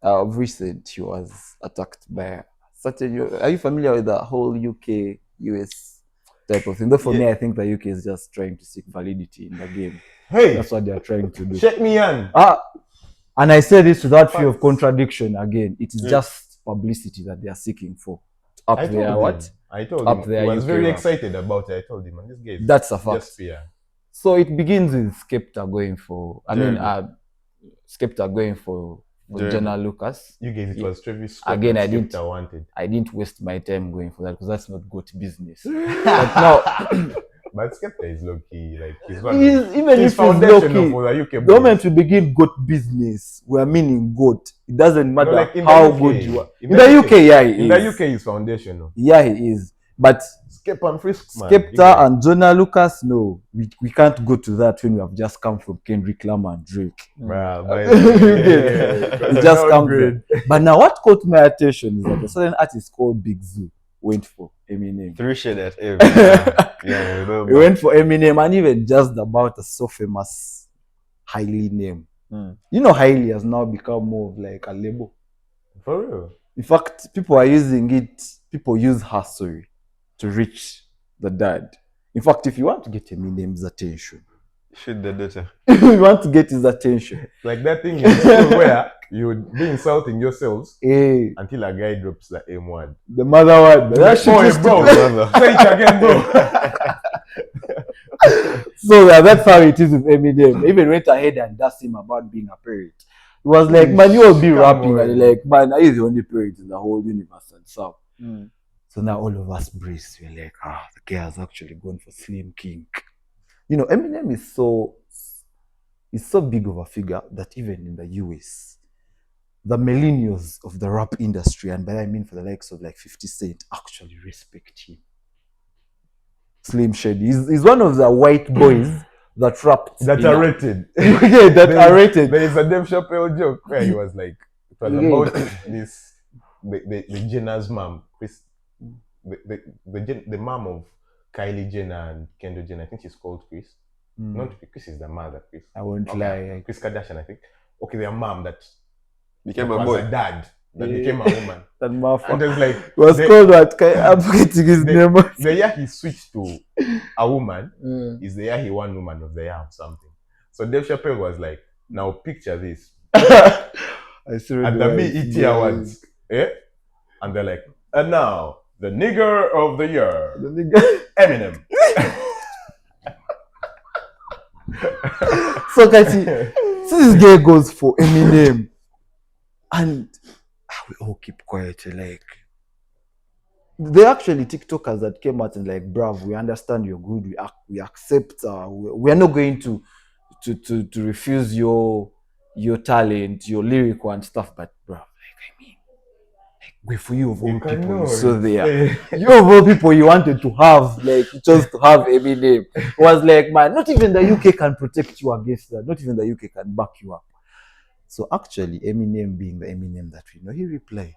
[SPEAKER 2] Of recent, he was attacked by certain. Are you familiar with the whole UK US type of thing? Though for me, I think the UK is just trying to seek validity in the game.
[SPEAKER 1] Hey,
[SPEAKER 2] that's what they are trying to do.
[SPEAKER 1] Check me on.
[SPEAKER 2] And I say this without fear of contradiction. Again, it is just publicity that they are seeking for.
[SPEAKER 1] I told him. He was very excited about it. I told him, and this guy is
[SPEAKER 2] that's a fact.
[SPEAKER 1] Just fear.
[SPEAKER 2] So it begins with Skepta going for. Skepta going for Jenna Lucas.
[SPEAKER 1] You guys, it was Travis Scott.
[SPEAKER 2] Again, I didn't waste my time going for that because that's not good business. But now.
[SPEAKER 1] But Skepta is low key, like
[SPEAKER 2] even if he's low key, the moment we begin goat business, we are meaning goat. It doesn't matter how good you are. In the UK, yeah, he is.
[SPEAKER 1] In the UK, he's foundational.
[SPEAKER 2] Yeah, he is. But Skepta and Jonah Lucas, no, we can't go to that when we have just come from Kendrick Lamar and Drake. It just comes in. But now, what caught my attention is that a certain artist called Big Zoo went for Eminem. He went for Eminem, and even just about a so famous Hailey name. You know, Hailey has now become more of like a label.
[SPEAKER 1] For real.
[SPEAKER 2] In fact, people are using it. People use her story to reach the dad. In fact, if you want to get Eminem's attention,
[SPEAKER 3] Shoot the daughter.
[SPEAKER 2] if you want to get his attention,
[SPEAKER 1] Like that thing in school where you would be insulting yourselves
[SPEAKER 2] hey,
[SPEAKER 1] until a guy drops the M word.
[SPEAKER 2] the mother one, that shit
[SPEAKER 1] Boy,
[SPEAKER 2] was
[SPEAKER 1] bro,
[SPEAKER 3] Mother.
[SPEAKER 1] say it again, bro.
[SPEAKER 2] So that's how it is with Eminem. Even went ahead and asked him about being a parent. He was like, man, you will be
[SPEAKER 1] Come
[SPEAKER 2] rapping.
[SPEAKER 1] on.
[SPEAKER 2] And you're like, man, are you the only parent in the whole universe and stuff? So now all of us breathe. We're like, the guy has actually gone for Slim King. You know, Eminem is so big of a figure that even in the US, the millennials of the rap industry, and by that I mean for the likes of like 50 Cent, actually respect him. Slim Shady is one of the white boys that rapped.
[SPEAKER 1] That are rated.
[SPEAKER 2] Yeah, that are rated.
[SPEAKER 1] There is a Dave Chappelle joke where he was like, it was
[SPEAKER 2] Yeah.
[SPEAKER 1] about this, the Jenner's mom, Chris, the mom of Kylie Jenner and Kendall Jenner. I think she's called Chris. Not Chris is the mother, Chris.
[SPEAKER 2] I won't lie.
[SPEAKER 1] Chris Kardashian, I think. Okay, their mom that
[SPEAKER 3] Became
[SPEAKER 1] was
[SPEAKER 3] a boy.
[SPEAKER 1] a dad that
[SPEAKER 2] Yeah.
[SPEAKER 1] became a woman.
[SPEAKER 2] That
[SPEAKER 1] And
[SPEAKER 2] motherfucker
[SPEAKER 1] there's like
[SPEAKER 2] was
[SPEAKER 1] the-
[SPEAKER 2] called what? I'm forgetting his name.
[SPEAKER 1] the year he switched to a woman is the year he won Woman of the Year or something. So Dave Chappelle was like, now picture this
[SPEAKER 2] I still
[SPEAKER 1] at the
[SPEAKER 2] remember
[SPEAKER 1] BET
[SPEAKER 2] it.
[SPEAKER 1] Awards. Eh? And they're like, and now the nigger of the year,
[SPEAKER 2] The nigga.
[SPEAKER 1] Eminem.
[SPEAKER 2] So guys, see, so this guy goes for Eminem, and we all keep quiet. Like, they actually TikTokers that came out and like, bruv, we understand you're good. We accept. We are not going to refuse your talent, your lyrical and stuff. But bruv, like, I mean, like, wait for you of all people, you saw there. You of all people you wanted to have, like, you chose to have Eminem. It was like, man, not even the UK can protect you against that. Not even the UK can back you up. So actually, Eminem being the Eminem that we know, he replied.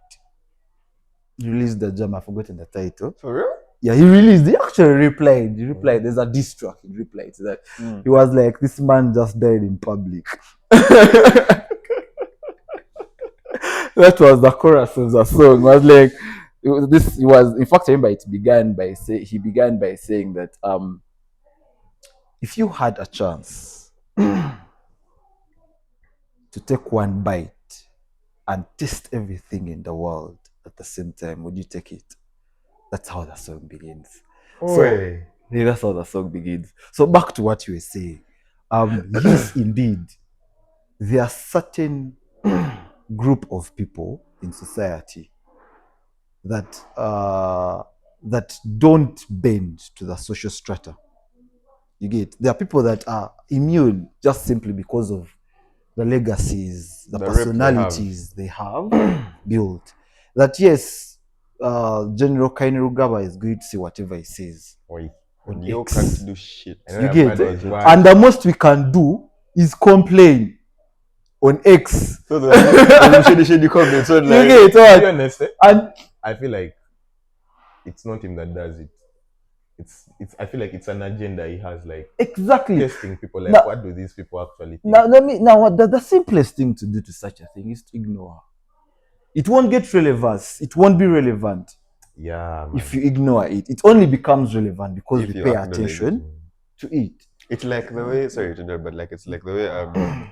[SPEAKER 2] He released the jam, I've forgotten the title.
[SPEAKER 3] For real?
[SPEAKER 2] Yeah, he actually replied. He replied, there's a diss track. He replied to that. He was like, this man just died in public. That was the chorus of the song. It was like, in fact, I remember he began by saying that if you had a chance to take one bite and taste everything in the world at the same time, would you take it? That's how the song begins.
[SPEAKER 1] Oi.
[SPEAKER 2] Yeah, that's how the song begins. So back to what you were saying. Yes, indeed, there are certain group of people in society that don't bend to the social strata. You get? There are people that are immune just simply because of the legacies, the
[SPEAKER 3] The rep they
[SPEAKER 2] personalities they have built. That yes, General Kainerugaba is going to say whatever he says
[SPEAKER 1] Oi.
[SPEAKER 2] on
[SPEAKER 3] You
[SPEAKER 2] X.
[SPEAKER 3] can't do shit.
[SPEAKER 1] I know
[SPEAKER 2] You
[SPEAKER 1] that
[SPEAKER 2] get
[SPEAKER 1] man
[SPEAKER 2] it?
[SPEAKER 1] was wild.
[SPEAKER 2] And the most we can do is complain on X.
[SPEAKER 3] So the shady comments on
[SPEAKER 2] You
[SPEAKER 3] like,
[SPEAKER 2] get it?
[SPEAKER 1] To be
[SPEAKER 2] Right?
[SPEAKER 1] honest,
[SPEAKER 2] And
[SPEAKER 1] I feel like it's not him that does it. It's I feel like it's an agenda he has, like
[SPEAKER 2] exactly.
[SPEAKER 1] testing people, like
[SPEAKER 2] Now-
[SPEAKER 1] what do these people actually think?
[SPEAKER 2] Now, the simplest thing to do to such a thing is to ignore her. It won't get relevance. It won't be relevant
[SPEAKER 1] Yeah, man.
[SPEAKER 2] if you ignore it. It only becomes relevant because
[SPEAKER 3] If
[SPEAKER 2] we
[SPEAKER 3] you
[SPEAKER 2] pay
[SPEAKER 3] acknowledge
[SPEAKER 2] attention to it.
[SPEAKER 3] It's like the way, sorry to interrupt, but like it's like the way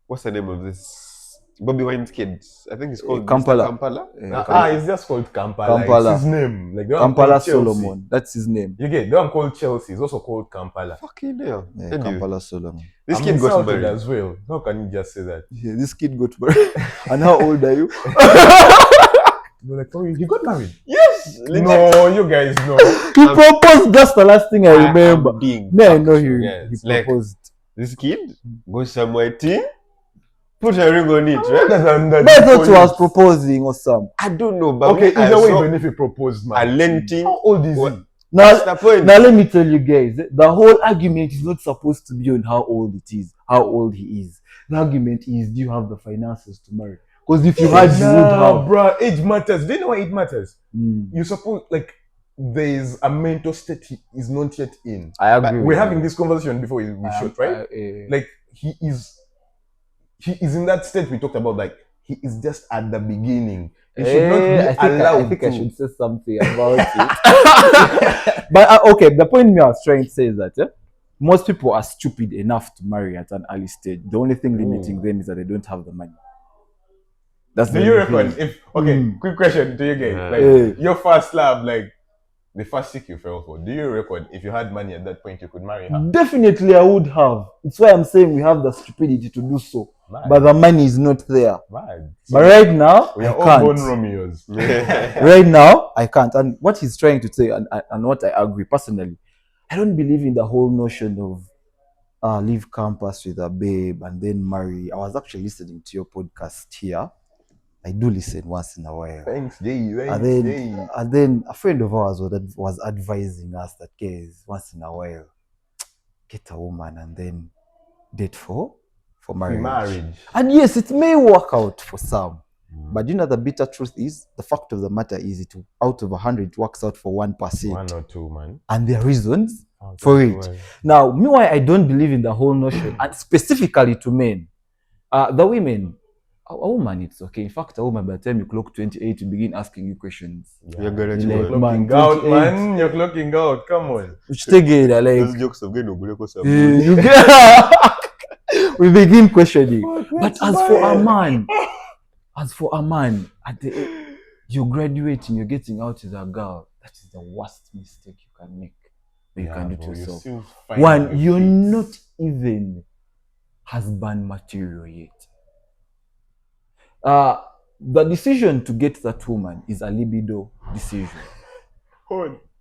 [SPEAKER 3] what's the name of this Bobby Wine's kid? I think it's called
[SPEAKER 2] Kampala.
[SPEAKER 3] Mr. Kampala.
[SPEAKER 1] It's just called Kampala.
[SPEAKER 2] Kampala.
[SPEAKER 1] It's his name. Like the one
[SPEAKER 2] Kampala
[SPEAKER 1] called Chelsea.
[SPEAKER 2] Solomon. That's his name.
[SPEAKER 1] You get the one called Chelsea. Is also called Kampala.
[SPEAKER 3] Fucking hell.
[SPEAKER 2] Yeah,
[SPEAKER 3] Anyway,
[SPEAKER 2] Kampala Solomon.
[SPEAKER 3] this
[SPEAKER 1] I'm
[SPEAKER 3] kid got
[SPEAKER 1] insulted
[SPEAKER 3] married.
[SPEAKER 1] as well. How can you just say that?
[SPEAKER 2] Yeah, this kid got married. And how old are you?
[SPEAKER 1] You're like, oh, he got married.
[SPEAKER 3] Yes.
[SPEAKER 1] No, you guys know.
[SPEAKER 2] He proposed. That's the last thing I remember.
[SPEAKER 3] I'm being
[SPEAKER 2] No, I know
[SPEAKER 3] factual,
[SPEAKER 2] he
[SPEAKER 3] guys. Like,
[SPEAKER 2] proposed.
[SPEAKER 3] this kid goes somewhere teen, put a ring on it, right?
[SPEAKER 2] But I thought he was proposing or something.
[SPEAKER 3] I don't know, but
[SPEAKER 1] Okay,
[SPEAKER 3] I
[SPEAKER 1] either way,
[SPEAKER 3] saw
[SPEAKER 1] even if he proposed,
[SPEAKER 3] a
[SPEAKER 1] man.
[SPEAKER 3] lengthy.
[SPEAKER 1] How old is
[SPEAKER 3] What?
[SPEAKER 1] he?
[SPEAKER 3] That's
[SPEAKER 2] Now,
[SPEAKER 3] the point.
[SPEAKER 2] now let me tell you guys, the whole argument is not supposed to be on how old it is, how old he is. The argument is, do you have the finances to marry? Because if you had, you would
[SPEAKER 1] Nah,
[SPEAKER 2] have.
[SPEAKER 1] bro, age matters. Do you know why it matters?
[SPEAKER 2] Mm.
[SPEAKER 1] You suppose, like, there's a mental state he is not yet in.
[SPEAKER 2] I agree.
[SPEAKER 1] We're having this conversation before we shoot, right? Like, he is in that state we talked about. Like, he is just at the beginning. He should not be allowed
[SPEAKER 2] I think
[SPEAKER 1] to.
[SPEAKER 2] I should say something about it. But okay, the point me I was trying to say is that most people are stupid enough to marry at an early stage. The only thing limiting them is that they don't have the money. That's
[SPEAKER 1] Do
[SPEAKER 2] the
[SPEAKER 1] you
[SPEAKER 2] only
[SPEAKER 1] reckon
[SPEAKER 2] thing.
[SPEAKER 1] if quick question to you guys,
[SPEAKER 3] Yeah.
[SPEAKER 1] like your first love, like the first chick you fell for, do you reckon if you had money at that point you could marry her?
[SPEAKER 2] Definitely, I would have. It's why I'm saying we have the stupidity to do so,
[SPEAKER 1] Mad.
[SPEAKER 2] but the money is not there.
[SPEAKER 1] Mad.
[SPEAKER 2] But right now,
[SPEAKER 1] We
[SPEAKER 2] I
[SPEAKER 1] are all born
[SPEAKER 2] can't.
[SPEAKER 1] Romeos.
[SPEAKER 2] Right now, I can't. And what he's trying to say, and what I agree personally, I don't believe in the whole notion of leave campus with a babe and then marry. I was actually listening to your podcast here. I do listen once in a while.
[SPEAKER 1] Thanks, Jay.
[SPEAKER 2] And then a friend of ours was advising us that, guys, once in a while, get a woman and then date for marriage. And yes, it may work out for some. But you know the bitter truth is, the fact of the matter is, it out of 100 it works out for 1%.
[SPEAKER 1] 1 or 2, man.
[SPEAKER 2] And there are reasons for it. Now, meanwhile, I don't believe in the whole notion, and specifically to men. The women, a woman, it's okay. In fact, a woman, by the time you clock 28, you begin asking you questions.
[SPEAKER 1] Yeah.
[SPEAKER 3] You're gonna
[SPEAKER 2] Like,
[SPEAKER 3] do
[SPEAKER 2] man,
[SPEAKER 1] Clocking out,
[SPEAKER 2] 28.
[SPEAKER 1] man. You're clocking out. Come on.
[SPEAKER 2] Which take it, like,
[SPEAKER 3] those jokes of getting Oguleko Sabu.
[SPEAKER 2] you get, we begin questioning. But as for a man, you're graduating, you're getting out with a girl, that is the worst mistake you can make. You can do to yourself. One, you're not even husband material yet. The decision to get that woman is a libido decision.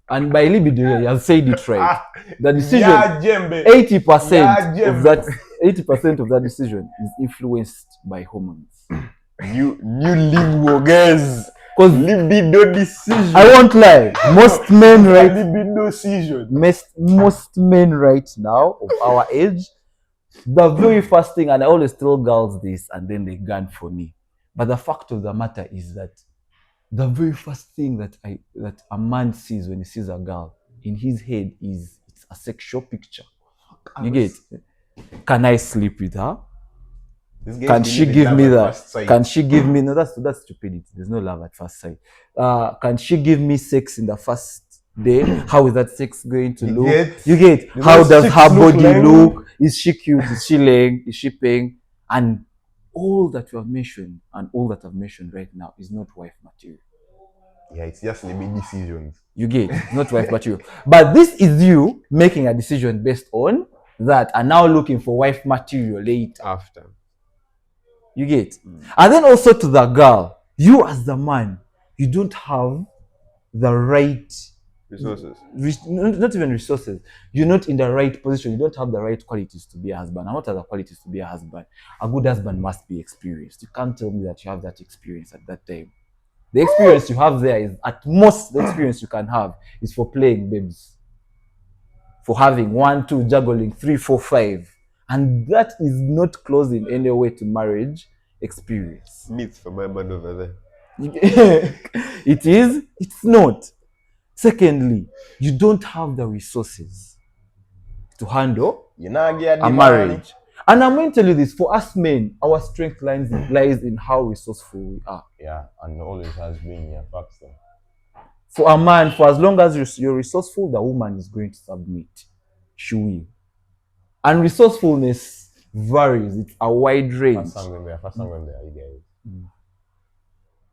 [SPEAKER 2] And by libido, you have said it right. The decision, 80% of that decision is influenced by hormones.
[SPEAKER 3] You libido guys.
[SPEAKER 2] Because
[SPEAKER 3] Libido decision.
[SPEAKER 2] I won't lie, most men
[SPEAKER 1] libido decision.
[SPEAKER 2] most men right now of our age, the very first thing, and I always tell girls this, and then they gun for me. But the fact of the matter is that the very first thing that a man sees when he sees a girl in his head is it's a sexual picture. You get? Can I sleep with her? Can she give me that? Can she give me? No, that's stupidity. There's no love at first sight. Can she give me sex in the first day? How is that sex going to look? You get? How does her body look? Is she cute? Is she laying? Is she paying? And all that you have mentioned and all that I've mentioned right now is not wife material.
[SPEAKER 1] Yeah, it's just libido decisions.
[SPEAKER 2] You get? It's not wife material. But this is you making a decision based on that and now looking for wife material later.
[SPEAKER 3] After.
[SPEAKER 2] You get? And then also to the girl, you as the man, you don't have the right
[SPEAKER 3] Resources.
[SPEAKER 2] Not even resources. You're not in the right position. You don't have the right qualities to be a husband. And what are the qualities to be a husband? A good husband must be experienced. You can't tell me that you have that experience at that time. The experience you have there is, at most, the experience you can have is for playing babes. For having 1, 2, juggling 3, 4, 5. And that is not close in any way to marriage experience.
[SPEAKER 3] Myth for my man over there.
[SPEAKER 2] It is, it's not. Secondly, you don't have the resources to handle a marriage. And I'm going to tell you this, for us men, our strength lies in how resourceful we are.
[SPEAKER 1] Yeah, and always has been, yeah, facts though.
[SPEAKER 2] For a man, for as long as you're resourceful, the woman is going to submit. She will. And resourcefulness varies. It's a wide range.
[SPEAKER 1] First time there, you guys.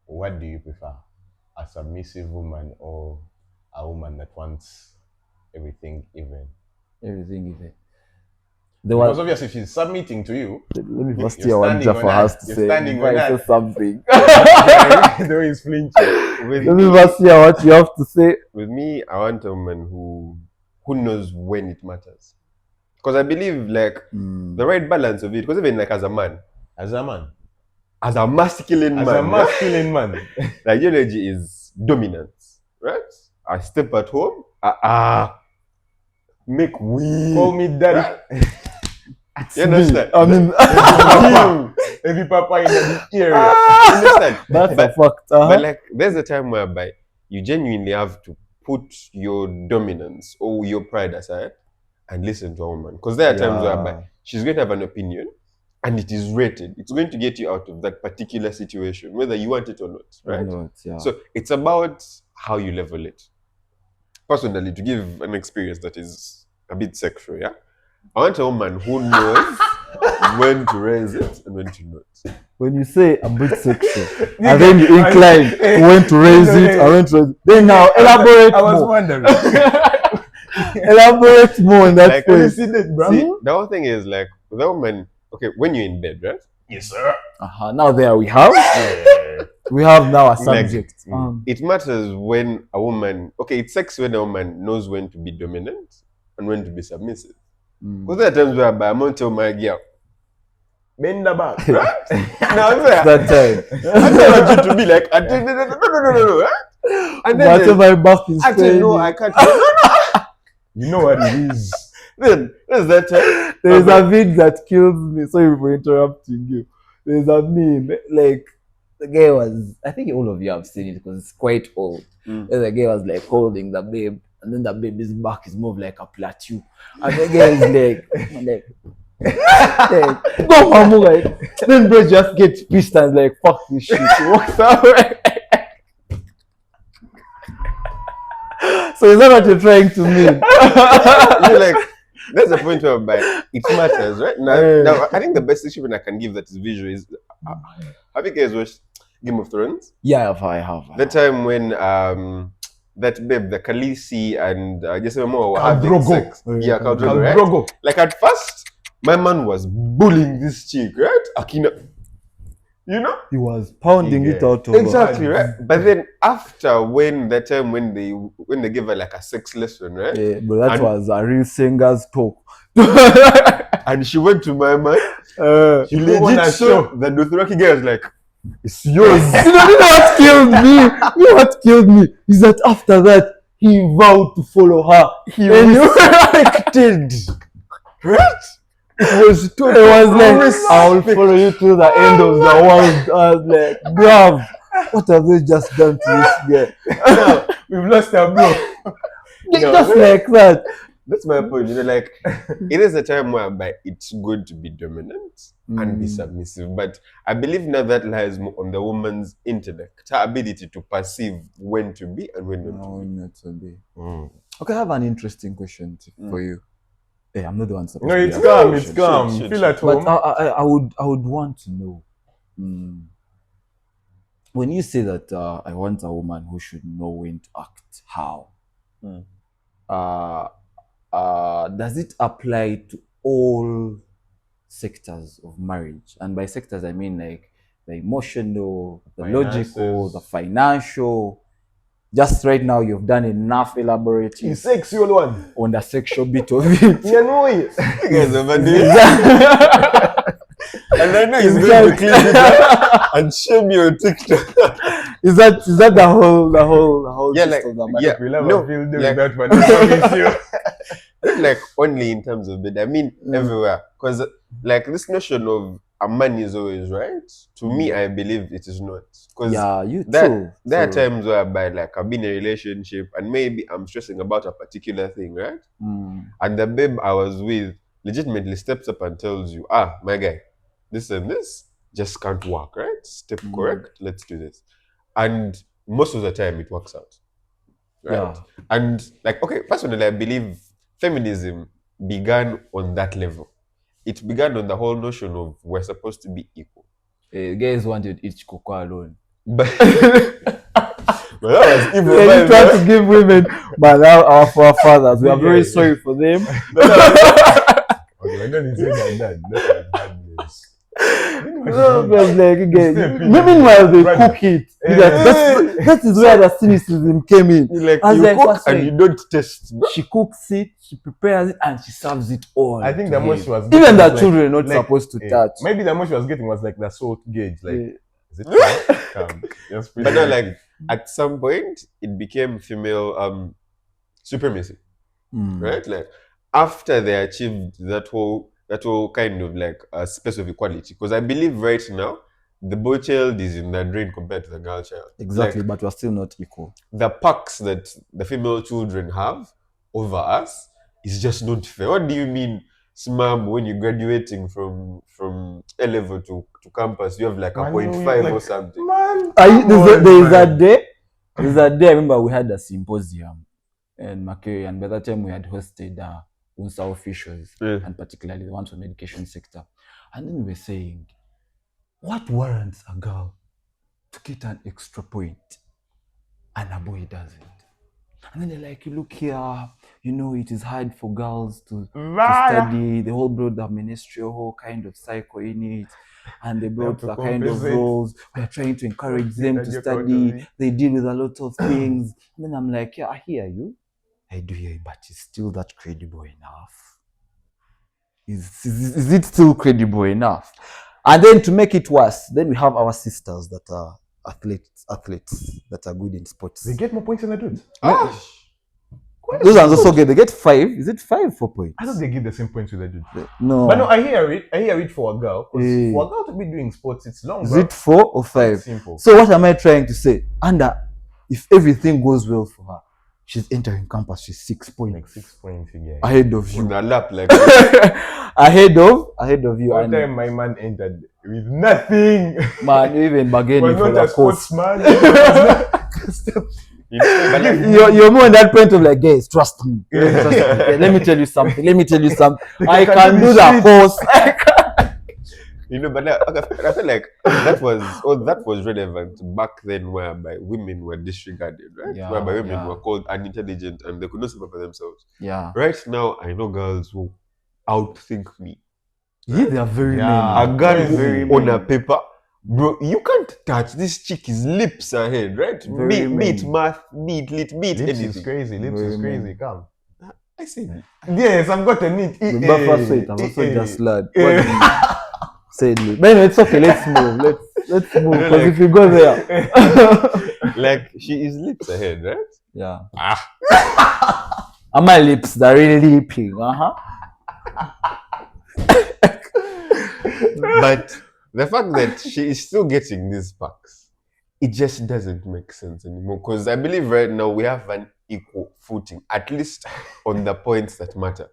[SPEAKER 1] What do you prefer? A submissive woman or a woman that wants everything even?
[SPEAKER 2] Everything even.
[SPEAKER 1] Because obviously she's submitting to you.
[SPEAKER 2] Let me first hear what Jaffa has to say. Say something.
[SPEAKER 1] The way he's flinching.
[SPEAKER 2] Let me first hear what you have to say.
[SPEAKER 3] With me, I want a woman who knows when it matters. Because I believe the right balance of it. Because even as a man, as a masculine man, the ideology is dominance, right? I step at home, make we
[SPEAKER 1] call me daddy.
[SPEAKER 3] You understand?
[SPEAKER 2] I mean,
[SPEAKER 1] every papa in the area.
[SPEAKER 3] Understand?
[SPEAKER 2] That's a fact.
[SPEAKER 3] But there's a time whereby you genuinely have to put your dominance or your pride aside and listen to a woman. Because there are times whereby she's going to have an opinion and it is rated, it's going to get you out of that particular situation, whether you want it or not, right?
[SPEAKER 2] Not, yeah.
[SPEAKER 3] So it's about how you level it. Personally, to give an experience that is a bit sexual, yeah, I want a woman who knows when to raise it and when to not.
[SPEAKER 2] When you say a bit sexual, and then you incline when to raise it, and when to raise it. Then now elaborate
[SPEAKER 1] I was
[SPEAKER 2] more.
[SPEAKER 1] wondering.
[SPEAKER 2] Elaborate more in that
[SPEAKER 3] Like,
[SPEAKER 2] way.
[SPEAKER 1] See that, bro?
[SPEAKER 3] See, the whole thing is like, with a woman, okay, when you're in bed, right?
[SPEAKER 1] Yes, sir.
[SPEAKER 2] Now there we have. We have now a subject.
[SPEAKER 3] It matters when a woman, okay, it's sex when a woman knows when to be dominant and when to be submissive. Because there are times where I'm going to tell my girl,
[SPEAKER 1] Bend the back.
[SPEAKER 3] now I'm there.
[SPEAKER 2] That time.
[SPEAKER 3] I want you to be like, no, right? And then
[SPEAKER 2] Whatever my back is
[SPEAKER 3] actually, no, I can't.
[SPEAKER 1] You know what it is.
[SPEAKER 3] Then there's that time.
[SPEAKER 2] There's a vid that kills me. Sorry for interrupting you. There's a meme, like the guy was, I think all of you have seen it because it's quite old. Where the guy was like holding the babe, and then the baby's back is more like a plateau. And the guy is like go mamu, like, then bro just gets pissed and like fuck this shit. He walks away. So is that what you're trying to mean?
[SPEAKER 3] You're like, that's the point whereby it matters, right? Now, I think the best description I can give that is visual is, have you guys watched Game of Thrones?
[SPEAKER 2] Yeah, I have.
[SPEAKER 3] The time when that babe, the Khaleesi and just more were having
[SPEAKER 1] Drogo.
[SPEAKER 3] sex. Yeah, Khal Drogo, right?
[SPEAKER 1] Drogo.
[SPEAKER 3] Like at first, my man was bullying this chick, right? Akina. You know?
[SPEAKER 2] He was pounding it out of
[SPEAKER 3] Exactly, right? But then after when that time when they give her like a sex lesson, right?
[SPEAKER 2] Yeah, but that was a real singer's talk.
[SPEAKER 3] And she went to my man. She
[SPEAKER 1] put on
[SPEAKER 3] legit
[SPEAKER 1] a
[SPEAKER 3] saw the Dothraki guy was like,
[SPEAKER 2] It's yours. You know what killed me? You know what killed me? Is that after that, he vowed to follow her. He respected.
[SPEAKER 3] right?
[SPEAKER 2] It was like, I will follow you to the end of the world. I was like, bruv, what have they just done to this guy?
[SPEAKER 1] We've lost our bro.
[SPEAKER 2] Just like that.
[SPEAKER 3] That's my point. You know, like it is a time whereby it's good to be dominant and be submissive. But I believe now that lies more on the woman's intellect, her ability to perceive when to be and when not to be.
[SPEAKER 2] Okay, I have an interesting question for you. Hey, I'm not the one supposed
[SPEAKER 1] No,
[SPEAKER 2] to
[SPEAKER 1] it's
[SPEAKER 2] be
[SPEAKER 1] calm.
[SPEAKER 2] asking
[SPEAKER 1] It's calm.
[SPEAKER 3] should.
[SPEAKER 1] Feel at home.
[SPEAKER 2] But I would want to know, when you say that I want a woman who should know when to act, how? Does it apply to all sectors of marriage? And by sectors, I mean like the emotional, the logical, the financial. Just right now, you've done enough elaborating
[SPEAKER 1] It's sexual one.
[SPEAKER 2] on the sexual bit of it.
[SPEAKER 1] You know it.
[SPEAKER 3] You guys overdo it. And I know he's going to clip it up and show me on TikTok.
[SPEAKER 2] Is that the whole
[SPEAKER 3] Yeah,
[SPEAKER 2] gist
[SPEAKER 3] like,
[SPEAKER 2] of the matter?
[SPEAKER 3] yeah,
[SPEAKER 1] We'll have
[SPEAKER 3] no,
[SPEAKER 1] a field day
[SPEAKER 3] like-
[SPEAKER 1] with that one. I promise you.
[SPEAKER 3] Not like only in terms of bed. I mean everywhere. Because like this notion of a man is always right. To me, I believe it is not. Because
[SPEAKER 2] Yeah, you
[SPEAKER 3] there
[SPEAKER 2] too.
[SPEAKER 3] are times whereby like I've been in a relationship and maybe I'm stressing about a particular thing, right? And the babe I was with legitimately steps up and tells you, my guy, this and this just can't work, right? Step correct, let's do this. And most of the time it works out. Right?
[SPEAKER 2] Yeah.
[SPEAKER 3] And like, okay, personally, I believe feminism began on that level. It began on the whole notion of we're supposed to be equal.
[SPEAKER 2] Guys wanted each cocoa alone.
[SPEAKER 3] But that was evil.
[SPEAKER 2] Yeah, you try to give women, but now our forefathers, we are very sorry for them.
[SPEAKER 1] Okay, I don't say that. That's like bad news.
[SPEAKER 2] No, but like again, meanwhile they cook it. That is where the cynicism came in.
[SPEAKER 3] Like
[SPEAKER 2] As
[SPEAKER 3] you
[SPEAKER 2] like
[SPEAKER 3] cook
[SPEAKER 2] first
[SPEAKER 3] and
[SPEAKER 2] time,
[SPEAKER 3] you don't taste.
[SPEAKER 2] she cooks it, she prepares it, and she serves it all.
[SPEAKER 1] I think
[SPEAKER 2] to
[SPEAKER 1] the most
[SPEAKER 2] him.
[SPEAKER 1] she was
[SPEAKER 2] Even the
[SPEAKER 1] was
[SPEAKER 2] children are not
[SPEAKER 1] like,
[SPEAKER 2] supposed to touch.
[SPEAKER 1] Maybe the most she was getting was like the salt gauge. Like, is it calm? Just
[SPEAKER 3] But no, like at some point it became female supremacy. Right? Like after they achieved that whole kind of like space of equality. Because I believe right now the boy child is in the drain compared to the girl child.
[SPEAKER 2] Exactly,
[SPEAKER 3] Like,
[SPEAKER 2] but we're still not equal.
[SPEAKER 3] the perks that the female children have over us is just not fair. What do you mean smam, when you're graduating from A level to campus, you have like a
[SPEAKER 1] Man,
[SPEAKER 3] 0.5
[SPEAKER 1] like,
[SPEAKER 3] or something.
[SPEAKER 1] Man,
[SPEAKER 2] There's that day. There's that day I remember we had a symposium in Makere, and by that time we had hosted UNSA officials, and particularly the ones from the education sector. And then we were saying, what warrants a girl to get an extra point and a boy doesn't? And then they're like, look here, it is hard for girls to study. They all brought the ministerial kind of cycle in it. And they brought the kind of roles. We are trying to encourage them to study. They deal with a lot of things. And then I'm like, yeah, I hear you. I do hear you, but is still that credible enough? Is it still credible enough? And then to make it worse, then we have our sisters that are athletes that are good in sports.
[SPEAKER 1] They get more points than the dudes.
[SPEAKER 2] Those ones also they get 5. Is it 5 for points?
[SPEAKER 1] I thought they give the same points with the dudes.
[SPEAKER 2] No.
[SPEAKER 1] But no, I hear it for a girl. For a girl to be doing sports, it's long.
[SPEAKER 2] Is it 4 or 5?
[SPEAKER 1] Simple.
[SPEAKER 2] So what am I trying to say? And if everything goes well for her, she's entering campus, she's 6 points.
[SPEAKER 1] Like 6 points again.
[SPEAKER 2] Ahead of you.
[SPEAKER 3] On a lap like
[SPEAKER 2] ahead of you.
[SPEAKER 1] One time my man entered with nothing.
[SPEAKER 2] Man, even bargaining
[SPEAKER 1] was
[SPEAKER 2] for
[SPEAKER 1] not a
[SPEAKER 2] the course.
[SPEAKER 1] sportsman.
[SPEAKER 2] You're more on that point of like, guys, trust me. Yeah, let me tell you something. I can do the course.
[SPEAKER 3] But I feel like that was relevant back then, whereby women were disregarded, right?
[SPEAKER 2] Yeah,
[SPEAKER 3] whereby women were called unintelligent and they could not speak for themselves.
[SPEAKER 2] Yeah.
[SPEAKER 3] Right now, I know girls who outthink me.
[SPEAKER 2] Yeah, they are very many.
[SPEAKER 3] A girl who on a paper, bro, you can't touch this chick's lips ahead, right? Beat math, beat lit, beat
[SPEAKER 1] Lips
[SPEAKER 3] anything.
[SPEAKER 1] is crazy. Lips is crazy. Come.
[SPEAKER 3] I said,
[SPEAKER 1] Yes, I've got a neat.
[SPEAKER 2] Remember first say it, I'm also just lad. Said it. But anyway, it's okay. Let's move. Let's move. Because if you go there,
[SPEAKER 3] like she is lips ahead, right?
[SPEAKER 2] yeah. And my lips, they're really leaping.
[SPEAKER 3] But the fact that she is still getting these packs, it just doesn't make sense anymore. Because I believe right now we have an equal footing, at least on the points that matter.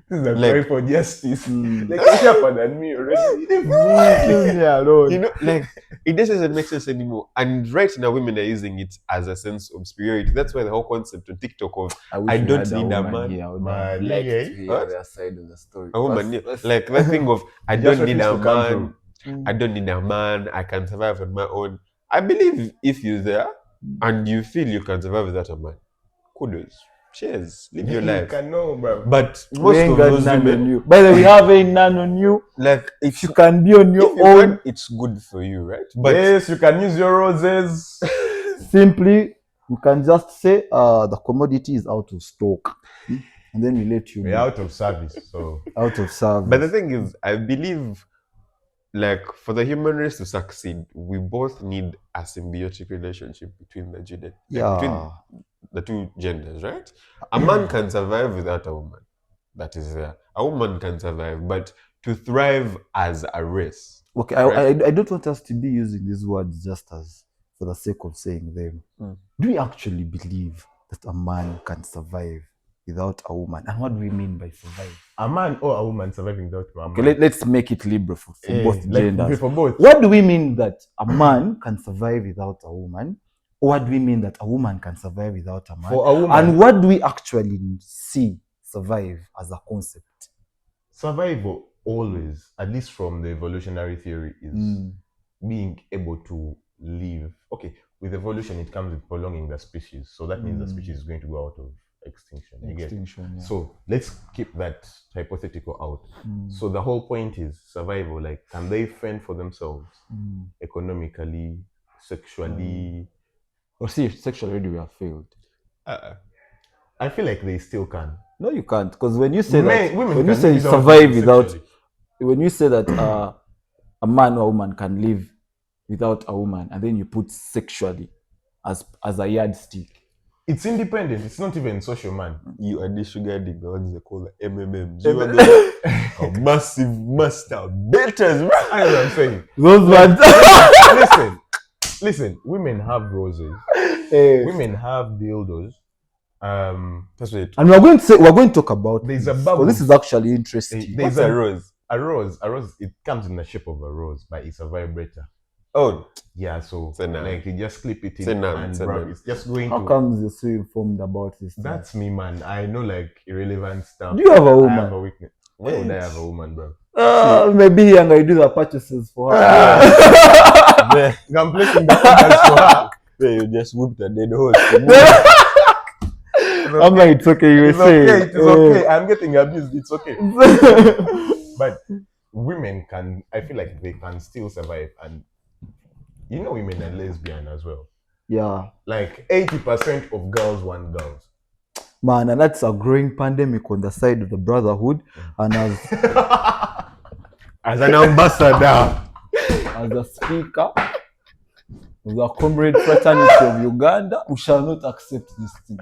[SPEAKER 1] This is a
[SPEAKER 3] Like-
[SPEAKER 1] cry for justice. Like, it's happened than me already.
[SPEAKER 3] Like it just doesn't make sense anymore. And right now, women are using it as a sense of superiority. That's why the whole concept on TikTok of I don't need a man.
[SPEAKER 2] Here. I would
[SPEAKER 1] Man,
[SPEAKER 2] like
[SPEAKER 1] yeah.
[SPEAKER 2] to hear
[SPEAKER 3] What?
[SPEAKER 2] their side of the story.
[SPEAKER 3] a woman,
[SPEAKER 2] Let's-
[SPEAKER 3] like that thing of I
[SPEAKER 1] Just
[SPEAKER 3] don't need a
[SPEAKER 1] refuse to come
[SPEAKER 3] man. I don't need a man. I can survive on my own. I believe if you're there and you feel you can survive without a man, kudos. Cheers. Live your
[SPEAKER 1] You
[SPEAKER 3] life.
[SPEAKER 1] can know, bro.
[SPEAKER 3] But
[SPEAKER 2] we
[SPEAKER 3] most
[SPEAKER 2] ain't
[SPEAKER 3] of
[SPEAKER 2] got
[SPEAKER 3] those
[SPEAKER 2] none on
[SPEAKER 3] women,
[SPEAKER 2] you. By the way, we have a none on you.
[SPEAKER 3] like
[SPEAKER 2] If you can be on your
[SPEAKER 3] if you
[SPEAKER 2] own,
[SPEAKER 3] can, it's good for you, right? But
[SPEAKER 1] Yes, you can use your roses.
[SPEAKER 2] simply you can just say the commodity is out of stock, and then we let you
[SPEAKER 1] We're
[SPEAKER 2] know.
[SPEAKER 1] out of service, so
[SPEAKER 2] Out of service.
[SPEAKER 3] But the thing is, I believe, like, for the human race to succeed, we both need a symbiotic relationship between the gender, between the two genders, right? A man can survive without a woman. That is there. A woman can survive, but to thrive as a race.
[SPEAKER 2] Okay,
[SPEAKER 3] Right.
[SPEAKER 2] I don't want us to be using these words just as for the sake of saying them. Do we actually believe that a man can survive without a woman? And what do we mean by survive?
[SPEAKER 1] a man or a woman surviving without a man.
[SPEAKER 2] Okay, let's make it liberal for both
[SPEAKER 1] like,
[SPEAKER 2] genders.
[SPEAKER 1] for both.
[SPEAKER 2] What do we mean that a man can survive without a woman? Or what do we mean that a woman can survive without a man?
[SPEAKER 1] For a woman,
[SPEAKER 2] And what do we actually see survive as a concept?
[SPEAKER 1] survival always, at least from the evolutionary theory, is being able to live. Okay, with evolution, it comes with prolonging the species. So that means the species is going to go out of extinction. You get it?
[SPEAKER 2] Extinction, yeah.
[SPEAKER 1] So let's keep that hypothetical out. So the whole point is survival. Like, can they fend for themselves economically, sexually?
[SPEAKER 2] Or see, sexual already we have failed.
[SPEAKER 1] I feel like they still can.
[SPEAKER 2] No, you can't. Because when you say that,
[SPEAKER 1] Women
[SPEAKER 2] when you
[SPEAKER 1] can
[SPEAKER 2] say
[SPEAKER 1] live
[SPEAKER 2] survive without,
[SPEAKER 1] sexually.
[SPEAKER 2] when you say that a man or a woman can live without a woman, and then you put sexually as a yardstick.
[SPEAKER 1] It's independent. It's not even social, man.
[SPEAKER 3] You are disregarding the ones they call the MMMs. You are the massive master betters, man.
[SPEAKER 1] I know what I'm saying.
[SPEAKER 2] Those ones.
[SPEAKER 1] Listen. Women have roses. Women have dildos,
[SPEAKER 3] That's what it
[SPEAKER 2] And we're going to talk about
[SPEAKER 1] There's
[SPEAKER 2] this,
[SPEAKER 1] a bubble.
[SPEAKER 2] 'cause this is actually interesting.
[SPEAKER 1] There's
[SPEAKER 3] What's a rose?
[SPEAKER 1] a rose. It comes in the shape of a rose, but it's a vibrator.
[SPEAKER 3] Oh,
[SPEAKER 1] Yeah, so
[SPEAKER 3] Say now.
[SPEAKER 1] like you just clip it
[SPEAKER 3] Say
[SPEAKER 1] in,
[SPEAKER 3] now,
[SPEAKER 1] and
[SPEAKER 3] say
[SPEAKER 1] bro,
[SPEAKER 3] now.
[SPEAKER 1] it's just going
[SPEAKER 2] How
[SPEAKER 1] to.
[SPEAKER 2] comes you're so informed about this?
[SPEAKER 1] That's me, man. I know like irrelevant stuff.
[SPEAKER 2] Do you have a
[SPEAKER 1] I
[SPEAKER 2] woman?
[SPEAKER 1] have a weakness. Why would I have a woman, bro?
[SPEAKER 2] Maybe he and I do the purchases for her.
[SPEAKER 3] There,
[SPEAKER 1] I'm placing the orders for her.
[SPEAKER 3] there you just whoop the dead horse.
[SPEAKER 2] I'm like, it's okay, you
[SPEAKER 1] It's
[SPEAKER 2] were saying.
[SPEAKER 1] okay. It is okay. I'm getting abused. It's okay. But women can. I feel like they can still survive, and you know, women are lesbian as well.
[SPEAKER 2] Yeah,
[SPEAKER 1] Like 80% of girls want girls.
[SPEAKER 2] man, and that's a growing pandemic on the side of the brotherhood, and as
[SPEAKER 3] As an ambassador.
[SPEAKER 2] a speaker of the comrade fraternity of Uganda, we shall not accept this thing.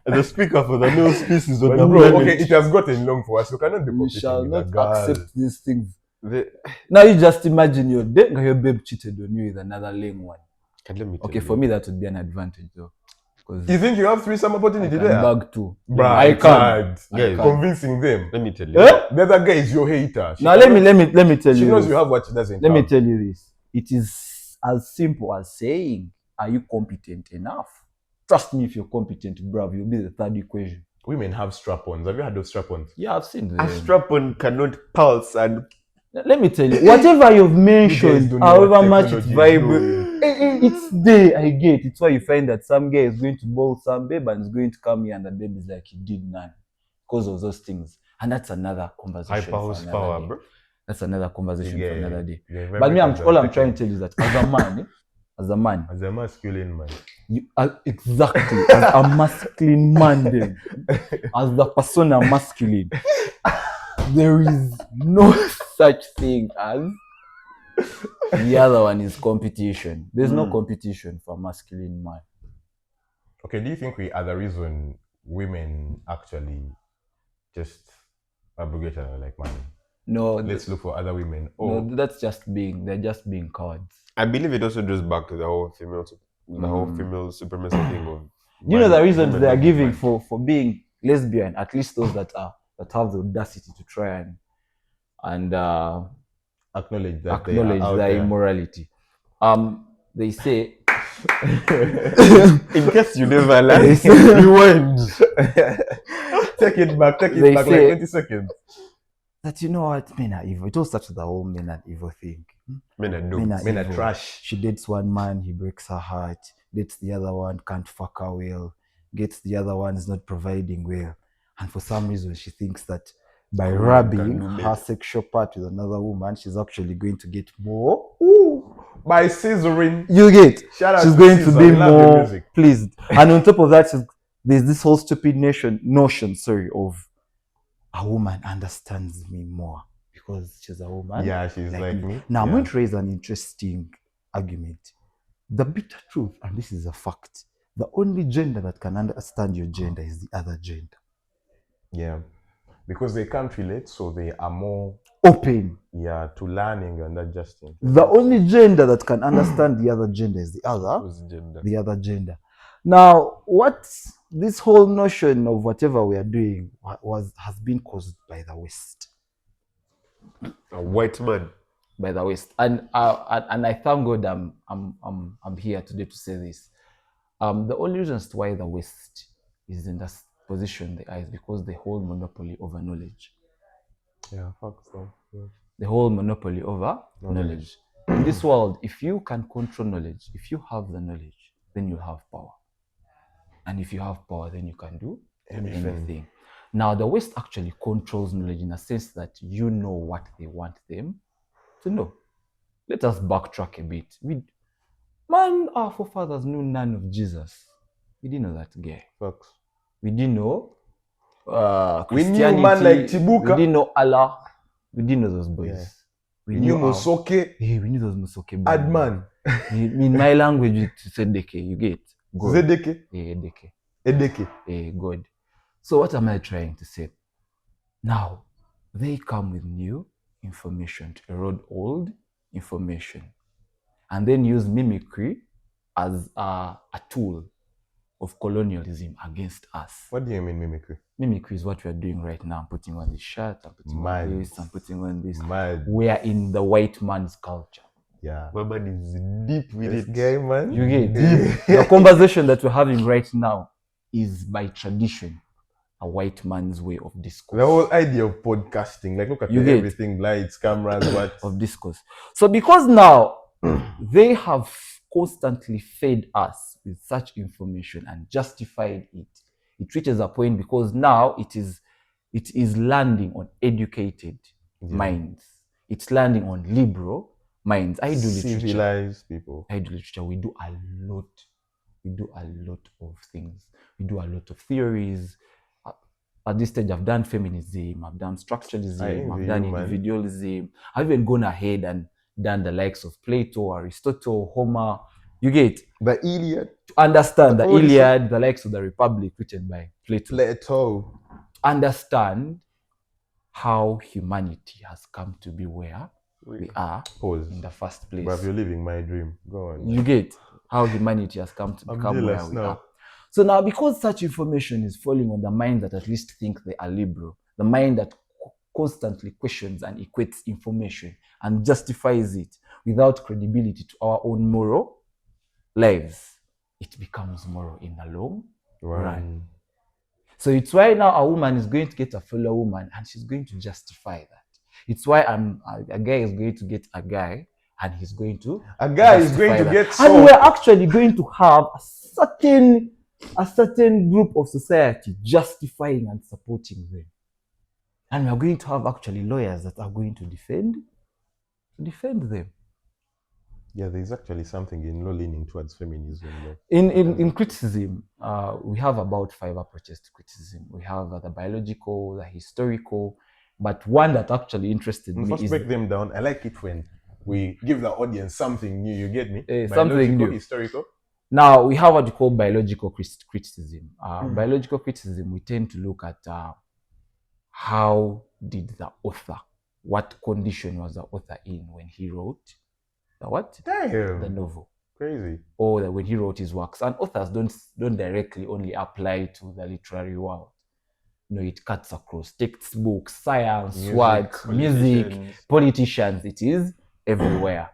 [SPEAKER 3] As a speaker for the new species of
[SPEAKER 1] But
[SPEAKER 3] the
[SPEAKER 1] bro,
[SPEAKER 3] planet.
[SPEAKER 1] okay, it has gotten long for us. We cannot be
[SPEAKER 2] We
[SPEAKER 1] competing
[SPEAKER 2] shall
[SPEAKER 1] with
[SPEAKER 2] not
[SPEAKER 1] a girl.
[SPEAKER 2] accept these things.
[SPEAKER 3] The-
[SPEAKER 2] Now you just imagine your babe cheated on you with another lame one.
[SPEAKER 3] Let me tell
[SPEAKER 2] Okay,
[SPEAKER 3] you.
[SPEAKER 2] for me that would be an advantage though, because
[SPEAKER 1] You think you have threesome
[SPEAKER 2] I
[SPEAKER 1] opportunity
[SPEAKER 2] can
[SPEAKER 1] there?
[SPEAKER 2] bag too.
[SPEAKER 1] Bruh,
[SPEAKER 2] I
[SPEAKER 1] it's
[SPEAKER 2] can.
[SPEAKER 1] hard.
[SPEAKER 3] Guys,
[SPEAKER 1] Convincing them.
[SPEAKER 3] let me tell you.
[SPEAKER 2] Eh?
[SPEAKER 1] The other guy is your hater. She
[SPEAKER 2] Now let
[SPEAKER 1] cannot-
[SPEAKER 2] me tell
[SPEAKER 1] She
[SPEAKER 2] you.
[SPEAKER 1] knows
[SPEAKER 2] this.
[SPEAKER 1] you have what she doesn't
[SPEAKER 2] Let me
[SPEAKER 1] have.
[SPEAKER 2] tell you this. It is as simple as saying, are you competent enough? Trust me, if you're competent, bruv, you'll be the third equation.
[SPEAKER 1] Women have strap-ons. Have you had those strap-ons?
[SPEAKER 2] Yeah, I've seen them.
[SPEAKER 3] A strap-on cannot pulse and
[SPEAKER 2] Let me tell you, whatever you've
[SPEAKER 1] You
[SPEAKER 2] mentioned,
[SPEAKER 1] guys don't know
[SPEAKER 2] however
[SPEAKER 1] what
[SPEAKER 2] much it's
[SPEAKER 1] technology is
[SPEAKER 2] vibrant,
[SPEAKER 1] doing.
[SPEAKER 2] it's there, I get. It's why you find that some guy is going to bowl some babe and is going to come here and the babe is like, he did none. Because of those things. And that's another conversation
[SPEAKER 3] hyper
[SPEAKER 2] for another
[SPEAKER 3] horsepower,
[SPEAKER 2] day.
[SPEAKER 3] bro.
[SPEAKER 2] That's another conversation for another day.
[SPEAKER 1] Yeah,
[SPEAKER 2] But me, all I'm
[SPEAKER 1] vibrations
[SPEAKER 2] trying
[SPEAKER 1] are
[SPEAKER 2] to tell you is that as a man, as a man,
[SPEAKER 1] as a masculine man.
[SPEAKER 2] you are exactly as a masculine man then, as the persona masculine, there is no such thing as the other one is competition. There's no competition for masculine man.
[SPEAKER 1] Okay, do you think we are the reason women actually just abrogate like man?
[SPEAKER 2] No,
[SPEAKER 1] Let's look for other women. Or
[SPEAKER 2] no, they're just being cowards.
[SPEAKER 3] I believe it also goes back to the whole female supremacy thing of.
[SPEAKER 2] You know the reasons
[SPEAKER 3] women
[SPEAKER 2] they are
[SPEAKER 3] being
[SPEAKER 2] giving
[SPEAKER 3] man.
[SPEAKER 2] for being lesbian, at least those that have the audacity to try and
[SPEAKER 1] acknowledge that
[SPEAKER 2] acknowledge
[SPEAKER 1] they are out
[SPEAKER 2] their
[SPEAKER 1] there.
[SPEAKER 2] immorality. They say
[SPEAKER 3] In case you never
[SPEAKER 2] They
[SPEAKER 3] learned,
[SPEAKER 2] say-
[SPEAKER 3] rewind.
[SPEAKER 1] Take it back
[SPEAKER 2] They
[SPEAKER 1] like
[SPEAKER 2] say-
[SPEAKER 1] 20 seconds.
[SPEAKER 2] that, you know what, men are evil. It all starts with the whole men are evil thing.
[SPEAKER 3] Men are
[SPEAKER 2] Men
[SPEAKER 3] doomed.
[SPEAKER 2] are
[SPEAKER 1] Men are
[SPEAKER 2] evil.
[SPEAKER 1] trash.
[SPEAKER 2] She dates one man, he breaks her heart. Dates the other one, can't fuck her well. Gets the other one, is not providing well. And for some reason, she thinks that by
[SPEAKER 3] Woman
[SPEAKER 2] rubbing
[SPEAKER 3] can do
[SPEAKER 2] her
[SPEAKER 3] better.
[SPEAKER 2] sexual part with another woman, she's actually going to get more.
[SPEAKER 1] By scissoring.
[SPEAKER 2] You get.
[SPEAKER 1] Shout out
[SPEAKER 2] She's
[SPEAKER 1] to
[SPEAKER 2] going
[SPEAKER 1] Caesar.
[SPEAKER 2] to be
[SPEAKER 1] We love your
[SPEAKER 2] more
[SPEAKER 1] music.
[SPEAKER 2] pleased. And on top of that, there's this whole stupid notion, of a woman understands me more because she's a woman.
[SPEAKER 1] Yeah, she's like me.
[SPEAKER 2] Now, I'm
[SPEAKER 1] Yeah.
[SPEAKER 2] going to raise an interesting argument. The bitter truth, and this is a fact, the only gender that can understand your gender is the other gender.
[SPEAKER 1] Yeah. Because they can't relate, so they are more
[SPEAKER 2] Open.
[SPEAKER 1] to learning and adjusting.
[SPEAKER 2] The only gender that can understand the other gender is the
[SPEAKER 3] Who's gender?
[SPEAKER 2] other gender. Now, what this whole notion of whatever we are doing has been caused by the West.
[SPEAKER 3] A white man.
[SPEAKER 2] By the West, and I thank God I'm here today to say this. The only reasons why the West is in that position they are is because they hold monopoly over knowledge.
[SPEAKER 1] Yeah, fuck so. Yeah.
[SPEAKER 2] The whole monopoly over knowledge. In this world, if you can control knowledge, if you have the knowledge, then you have power. And if you have power, then you can do anything. Now, the West actually controls knowledge in a sense that you know what they want them to know. Let us backtrack a bit. Our forefathers knew none of Jesus. We didn't know that guy.
[SPEAKER 1] Facts.
[SPEAKER 2] We didn't know
[SPEAKER 1] We knew
[SPEAKER 2] Christianity.
[SPEAKER 1] man like Tibuka.
[SPEAKER 2] We didn't know Allah. We didn't know those boys.
[SPEAKER 1] Yeah.
[SPEAKER 2] We
[SPEAKER 1] We knew
[SPEAKER 2] our-
[SPEAKER 1] Musoke,
[SPEAKER 2] Hey, we knew those Musoke boys.
[SPEAKER 1] Adman,
[SPEAKER 2] In my language, it's Edeke. You get God.
[SPEAKER 1] Zedeke,
[SPEAKER 2] Edeke.
[SPEAKER 1] Edeke.
[SPEAKER 2] God. So what am I trying to say? Now, they come with new information to erode old information and then use mimicry as a tool of colonialism against us.
[SPEAKER 1] What do you mean mimicry?
[SPEAKER 2] Mimicry is what we are doing right now. I'm putting on this shirt, I'm putting
[SPEAKER 1] Mad.
[SPEAKER 2] on this, I'm putting on this.
[SPEAKER 1] Mad.
[SPEAKER 2] We are in the white man's culture.
[SPEAKER 1] Yeah.
[SPEAKER 3] My man is deep with
[SPEAKER 1] This
[SPEAKER 3] it.
[SPEAKER 1] guy, man.
[SPEAKER 2] You get the conversation that we're having right now is by tradition a white man's way of discourse.
[SPEAKER 1] The whole idea of podcasting, like look at
[SPEAKER 2] You get-
[SPEAKER 1] everything, lights, cameras, what?
[SPEAKER 2] of discourse. So because now they have constantly fed us with such information and justified it, it reaches a point because now it is landing on educated minds. It's landing on liberal minds. I do literature.
[SPEAKER 1] Civilized people.
[SPEAKER 2] I do literature. We do a lot. We do a lot of things. We do a lot of theories. At this stage, I've done feminism, I've done structuralism, I've done individualism. I've even gone ahead and done the likes of Plato, Aristotle, Homer. You get
[SPEAKER 1] The Iliad.
[SPEAKER 2] to understand the
[SPEAKER 1] Odyssey.
[SPEAKER 2] Iliad, the likes of the Republic, written by Plato.
[SPEAKER 1] Plato.
[SPEAKER 2] Understand how humanity has come to be where we are
[SPEAKER 1] Pause.
[SPEAKER 2] in the first place.
[SPEAKER 1] But you're living my dream. Go on.
[SPEAKER 2] You get how humanity has come to
[SPEAKER 1] I'm
[SPEAKER 2] become where
[SPEAKER 1] jealous
[SPEAKER 2] we
[SPEAKER 1] now.
[SPEAKER 2] are. So now, because such information is falling on the mind that at least think they are liberal, the mind that constantly questions and equates information and justifies it without credibility to our own moral lives, it becomes moral in the long run. So it's why now a woman is going to get a fellow woman and she's going to justify that. It's why a guy is going to get a guy and he's going to
[SPEAKER 1] A guy is going
[SPEAKER 2] justify
[SPEAKER 1] to
[SPEAKER 2] that.
[SPEAKER 1] get
[SPEAKER 2] And
[SPEAKER 1] sold.
[SPEAKER 2] we're actually going to have a certain group of society justifying and supporting them. And we're going to have actually lawyers that are going to defend them.
[SPEAKER 1] Yeah, there's actually something in law leaning towards feminism. Though.
[SPEAKER 2] In criticism, we have about 5 approaches to criticism. We have the biological, the historical, but one that actually interested me
[SPEAKER 1] First
[SPEAKER 2] is
[SPEAKER 1] break them down. I like it when we give the audience something new. You get me?
[SPEAKER 2] something
[SPEAKER 1] Biological,
[SPEAKER 2] new.
[SPEAKER 1] historical.
[SPEAKER 2] Now, we have what you call biological criticism. Biological criticism, we tend to look at how did the author, what condition was the author in when he wrote the what?
[SPEAKER 1] Damn.
[SPEAKER 2] The novel.
[SPEAKER 1] Crazy.
[SPEAKER 2] Or when he wrote his works. And authors don't directly only apply to the literary world. You know, it cuts across textbooks, science, words, music, politicians. It is everywhere.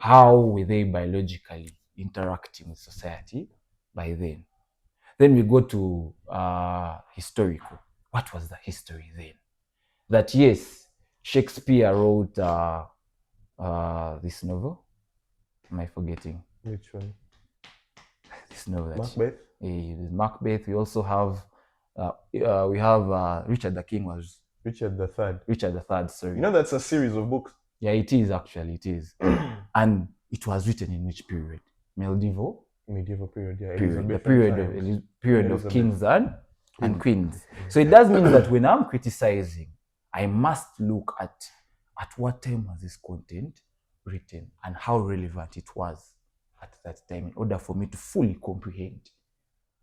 [SPEAKER 2] How were they biologically interacting with society by then? Then we go to historical. What was the history then? That yes, Shakespeare wrote this novel. Am I forgetting?
[SPEAKER 1] Which one?
[SPEAKER 2] This novel.
[SPEAKER 1] Macbeth.
[SPEAKER 2] Macbeth. We also have Richard the King was
[SPEAKER 1] Richard the Third.
[SPEAKER 2] Richard III. Sorry.
[SPEAKER 1] You know that's a series of books.
[SPEAKER 2] Yeah, it is actually. It is, and it was written in which period? Medieval
[SPEAKER 1] period. Yeah.
[SPEAKER 2] period. The
[SPEAKER 1] Elizabethan
[SPEAKER 2] period
[SPEAKER 1] times.
[SPEAKER 2] of kings and queens. So it does mean that when I'm criticizing, I must look at what time was this content written and how relevant it was at that time in order for me to fully comprehend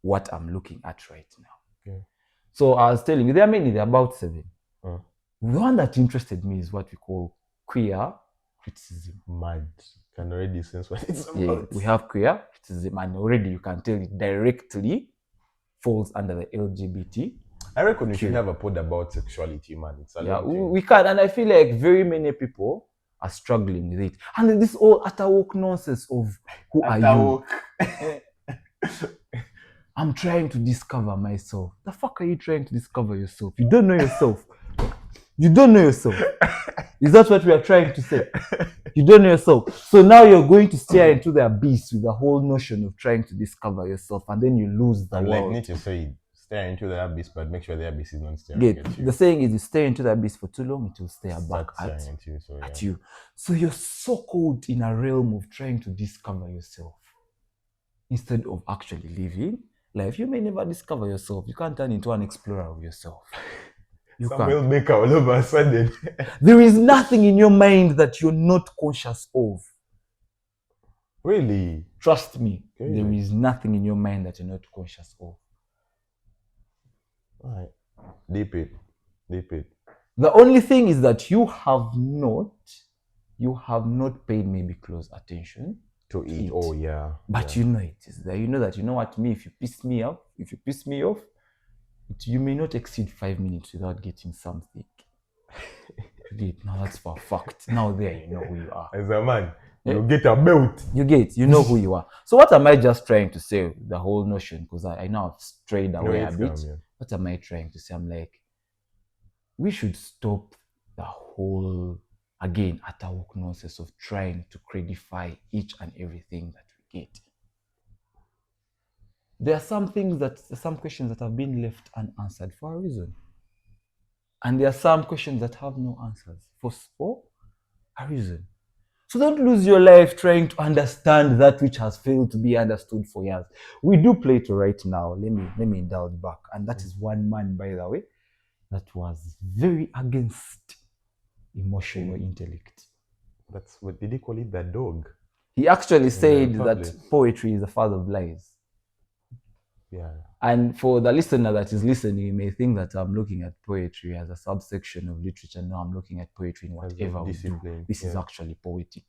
[SPEAKER 2] what I'm looking at right now.
[SPEAKER 1] Okay.
[SPEAKER 2] So I was telling you, there are many, there are about 7.
[SPEAKER 1] Uh.
[SPEAKER 2] The one that interested me is what we call queer criticism.
[SPEAKER 1] Mad. Can already sense what it's about.
[SPEAKER 2] Yeah, we have queer criticism, and already you can tell it directly falls under the LGBT.
[SPEAKER 1] I reckon we should have a pod about sexuality, man. It's a long thing.
[SPEAKER 2] we can, and I feel like very many people are struggling with it. And this all utter woke nonsense of who are you? I'm trying to discover myself. The fuck are you trying to discover yourself? You don't know yourself. You don't know yourself. Is that what we are trying to say? You don't know yourself. So now you're going to stare into the abyss with the whole notion of trying to discover yourself, and then you lose the
[SPEAKER 1] And
[SPEAKER 2] world.
[SPEAKER 1] like Nietzsche said, stare into the abyss, but make sure the abyss is not staring
[SPEAKER 2] Yeah,
[SPEAKER 1] at you.
[SPEAKER 2] the saying is, you stare into the abyss for too long, it will stare back
[SPEAKER 1] Start staring
[SPEAKER 2] at
[SPEAKER 1] at you. So,
[SPEAKER 2] at
[SPEAKER 1] yeah.
[SPEAKER 2] you. So you're so caught in a realm of trying to discover yourself instead of actually living life. You may never discover yourself. You can't turn into an explorer of yourself. You
[SPEAKER 1] Samuel
[SPEAKER 2] can't.
[SPEAKER 1] Baker all of a sudden.
[SPEAKER 2] There is nothing in your mind that you're not conscious of.
[SPEAKER 1] Really?
[SPEAKER 2] Trust me,
[SPEAKER 1] Okay.
[SPEAKER 2] there is nothing in your mind that you're not conscious of.
[SPEAKER 1] All right. Deep it.
[SPEAKER 2] The only thing is that you have not paid maybe close attention
[SPEAKER 1] To eat.
[SPEAKER 2] eat.
[SPEAKER 1] Oh yeah.
[SPEAKER 2] But
[SPEAKER 1] yeah.
[SPEAKER 2] you know it is there. You know that, you know what, me, if you piss me off, you may not exceed 5 minutes without getting something. Now that's for a fact. Now there you know who you are.
[SPEAKER 1] As a man,
[SPEAKER 2] Eh?
[SPEAKER 1] you get a belt.
[SPEAKER 2] You know who you are. So what am I just trying to say? The whole notion, because I know I've strayed
[SPEAKER 1] No,
[SPEAKER 2] away a
[SPEAKER 1] it's
[SPEAKER 2] bit.
[SPEAKER 1] calm, yeah.
[SPEAKER 2] What am I trying to say? I'm like, we should stop the whole, again, utter woke nonsense of trying to credify each and everything that we get. There are some questions that have been left unanswered for a reason. And there are some questions that have no answers for a reason. So don't lose your life trying to understand that which has failed to be understood for years. We do Plato right now. Let me indulge back. And that is one man, by the way, that was very against emotional intellect.
[SPEAKER 1] That's what did he call it? The dog.
[SPEAKER 2] He actually
[SPEAKER 1] the
[SPEAKER 2] said
[SPEAKER 1] Republic.
[SPEAKER 2] that poetry is the father of lies.
[SPEAKER 1] Yeah.
[SPEAKER 2] And for the listener that is listening, you may think that I'm looking at poetry as a subsection of literature. No, I'm looking at poetry in whatever we do.
[SPEAKER 1] discipline,
[SPEAKER 2] This is
[SPEAKER 1] yeah.
[SPEAKER 2] actually poetic.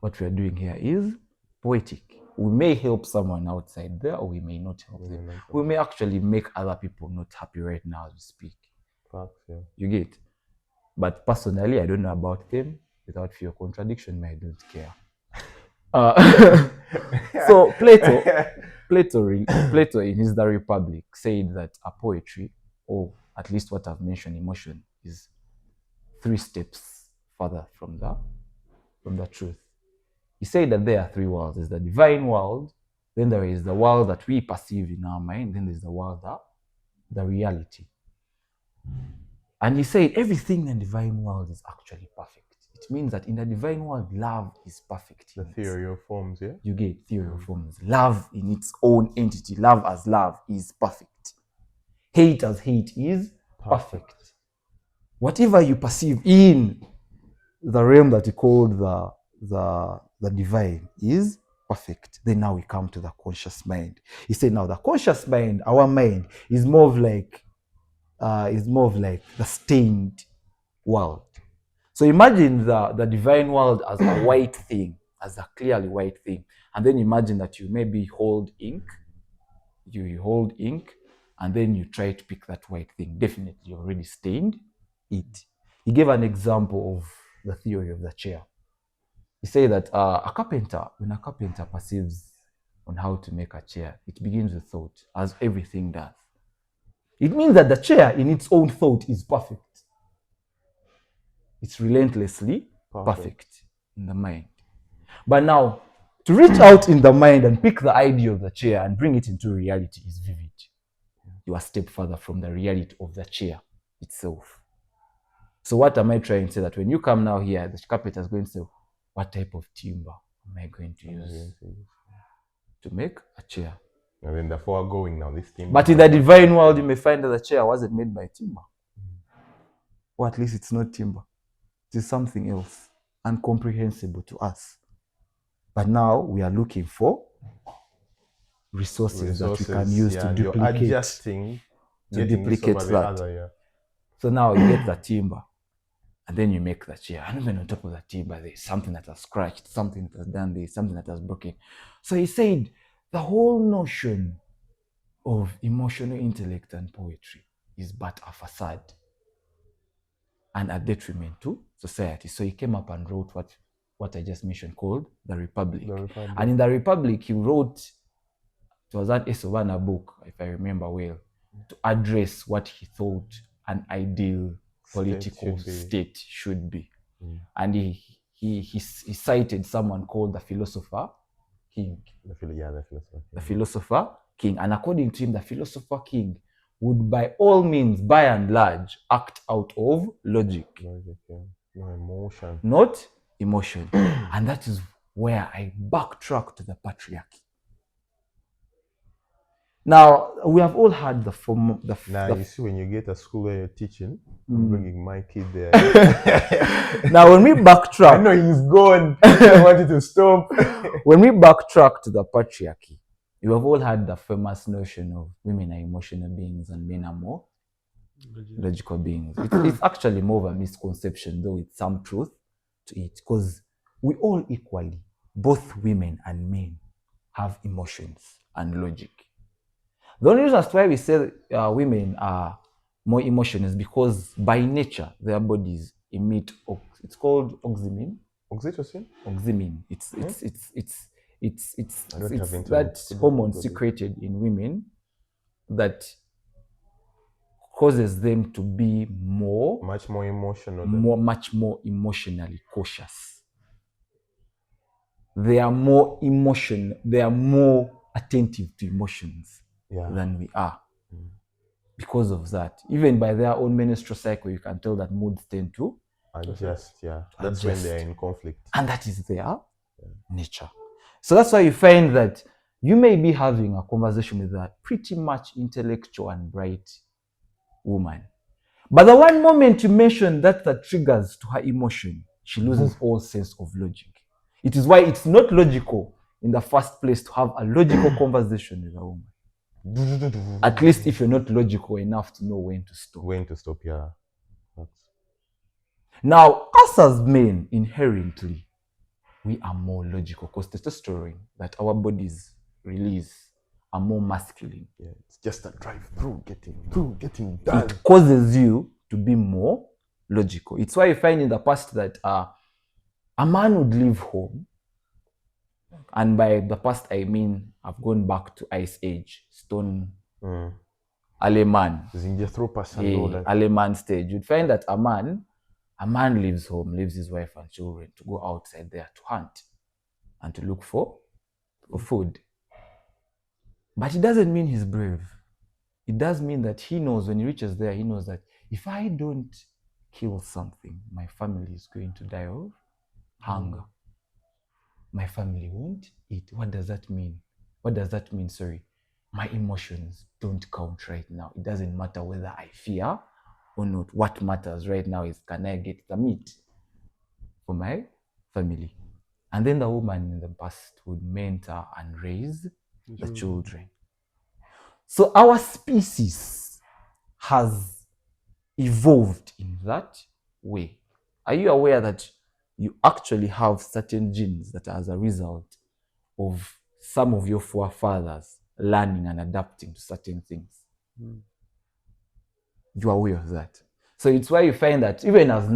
[SPEAKER 2] What we're doing here is poetic. We may help someone outside there, or we may not help them. We may actually make other people not happy right now as we speak.
[SPEAKER 1] Facts, yeah.
[SPEAKER 2] You get? But personally, I don't know about them. Without fear of contradiction, I don't care. So Plato in his The Republic said that a poetry, or at least what I've mentioned, emotion, is 3 steps further from the truth. He said that there are 3 worlds. There's the divine world, then there is the world that we perceive in our mind, then there's the world the reality. And he said everything in the divine world is actually perfect. It means that in the divine world, love is perfect.
[SPEAKER 1] The theory of forms, yeah?
[SPEAKER 2] You get theory of forms. Love in its own entity, love as love, is perfect. Hate as hate is perfect. Whatever you perceive in the realm that he called the divine is perfect. Then now we come to the conscious mind. He said now the conscious mind, our mind, is more of like the stained world. So imagine the divine world as a white thing, as a clearly white thing. And then imagine that you maybe hold ink, and then you try to pick that white thing. Definitely you already stained it. He gave an example of the theory of the chair. He said that when a carpenter perceives on how to make a chair, it begins with thought, as everything does. It means that the chair in its own thought is perfect. It's relentlessly perfect in the mind. But now, to reach out in the mind and pick the idea of the chair and bring it into reality is vivid. You are a step further from the reality of the chair itself. So what am I trying to say? That when you come now here, the carpenter is going to say, what type of timber am I going to use to make a chair?
[SPEAKER 1] And then the foregoing now, this thing.
[SPEAKER 2] But in the divine world, you may find that the chair wasn't made by timber. Or at least it's not timber. It is something else, incomprehensible to us. But now we are looking for resources that we can use to duplicate. That.
[SPEAKER 1] Other, yeah.
[SPEAKER 2] So now you get the timber, and then you make the chair. And even on top of the timber, there's something that has scratched, something that has done this, something that has broken. So he said the whole notion of emotional intellect and poetry is but a facade and a detriment to society. So he came up and wrote what I just mentioned called The Republic. And in The Republic, he wrote, it was an Esovana book, if I remember well, to address what he thought an ideal political state should be. And he cited someone called the philosopher King. The philosopher King. And according to him, the philosopher King would by all means, by and large, act out of logic.
[SPEAKER 1] No emotion.
[SPEAKER 2] Not emotion. And that is where I backtrack to the patriarchy. Now, we have all had the form.
[SPEAKER 1] You see, when you get a school where you're teaching, I'm bringing my kid there.
[SPEAKER 2] Now, when we backtrack,
[SPEAKER 1] I know he's gone. I wanted to stop.
[SPEAKER 2] When we backtrack to the patriarchy, you have all had the famous notion of women are emotional beings and men are more logical beings. It's actually more of a misconception, though, with some truth to it, because we all equally, both women and men, have emotions and logic. The only reason as to why we say women are more emotional is because by nature their bodies emit it's called oxymin.
[SPEAKER 1] Oxytocin?
[SPEAKER 2] Oxymin. It's
[SPEAKER 1] I don't have internet.
[SPEAKER 2] that hormone secreted in women that causes them to be
[SPEAKER 1] much more emotional.
[SPEAKER 2] much more emotionally cautious. They are more attentive to emotions than we are. Because of that, even by their own menstrual cycle, you can tell that moods tend to
[SPEAKER 1] adjust. That's when they are in conflict,
[SPEAKER 2] and that is their nature. So that's why you find that you may be having a conversation with a pretty much intellectual and bright woman, but the one moment you mention that triggers to her emotion, she loses all sense of logic. It is why it's not logical in the first place to have a logical conversation with a woman. At least if you're not logical enough to know when to stop. Now, us as men, inherently, we are more logical because testosterone that our bodies release are more masculine.
[SPEAKER 1] It's just a drive through, getting done.
[SPEAKER 2] It causes you to be more logical. It's why you find in the past that a man would leave home, and by the past I mean I've gone back to Ice Age, Stone, Aleman, Aleman stage. You'd find that a man leaves home, leaves his wife and children to go outside there to hunt and to look for food. But it doesn't mean he's brave. It does mean that he knows when he reaches there, he knows that if I don't kill something, my family is going to die of hunger. My family won't eat. What does that mean? Sorry. My emotions don't count right now. It doesn't matter whether I fear or not. What matters right now is, can I get the meat for my family? And then the woman in the past would mentor and raise the children. So our species has evolved in that way. Are you aware that you actually have certain genes that are as a result of some of your forefathers learning and adapting to certain things? You are aware of that. So it's why you find that even as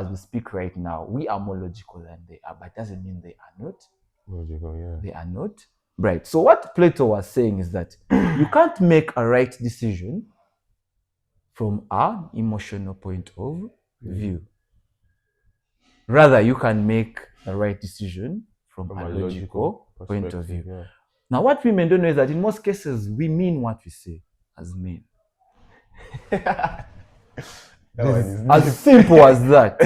[SPEAKER 2] we speak right now, we are more logical than they are, but it doesn't mean they are not logical. They are not bright. So what Plato was saying is that you can't make a right decision from an emotional point of view. Rather, you can make a right decision from a logical point of view. Yeah. Now, what women don't know is that in most cases, we mean what we say as men. As simple as that.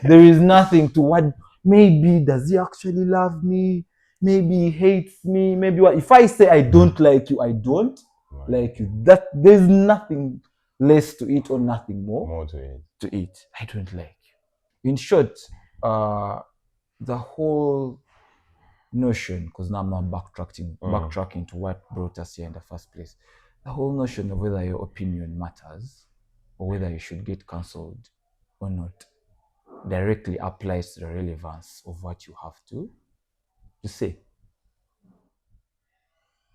[SPEAKER 2] There is nothing to what, maybe does he actually love me? Maybe he hates me. Maybe what? If I say I don't like you, I don't like you. That there's nothing less to eat or nothing more to eat. I don't like you. In short, the whole notion, because now I'm not backtracking to what brought us here in the first place. The whole notion of whether your opinion matters or whether you should get cancelled or not directly applies to the relevance of what you have to say.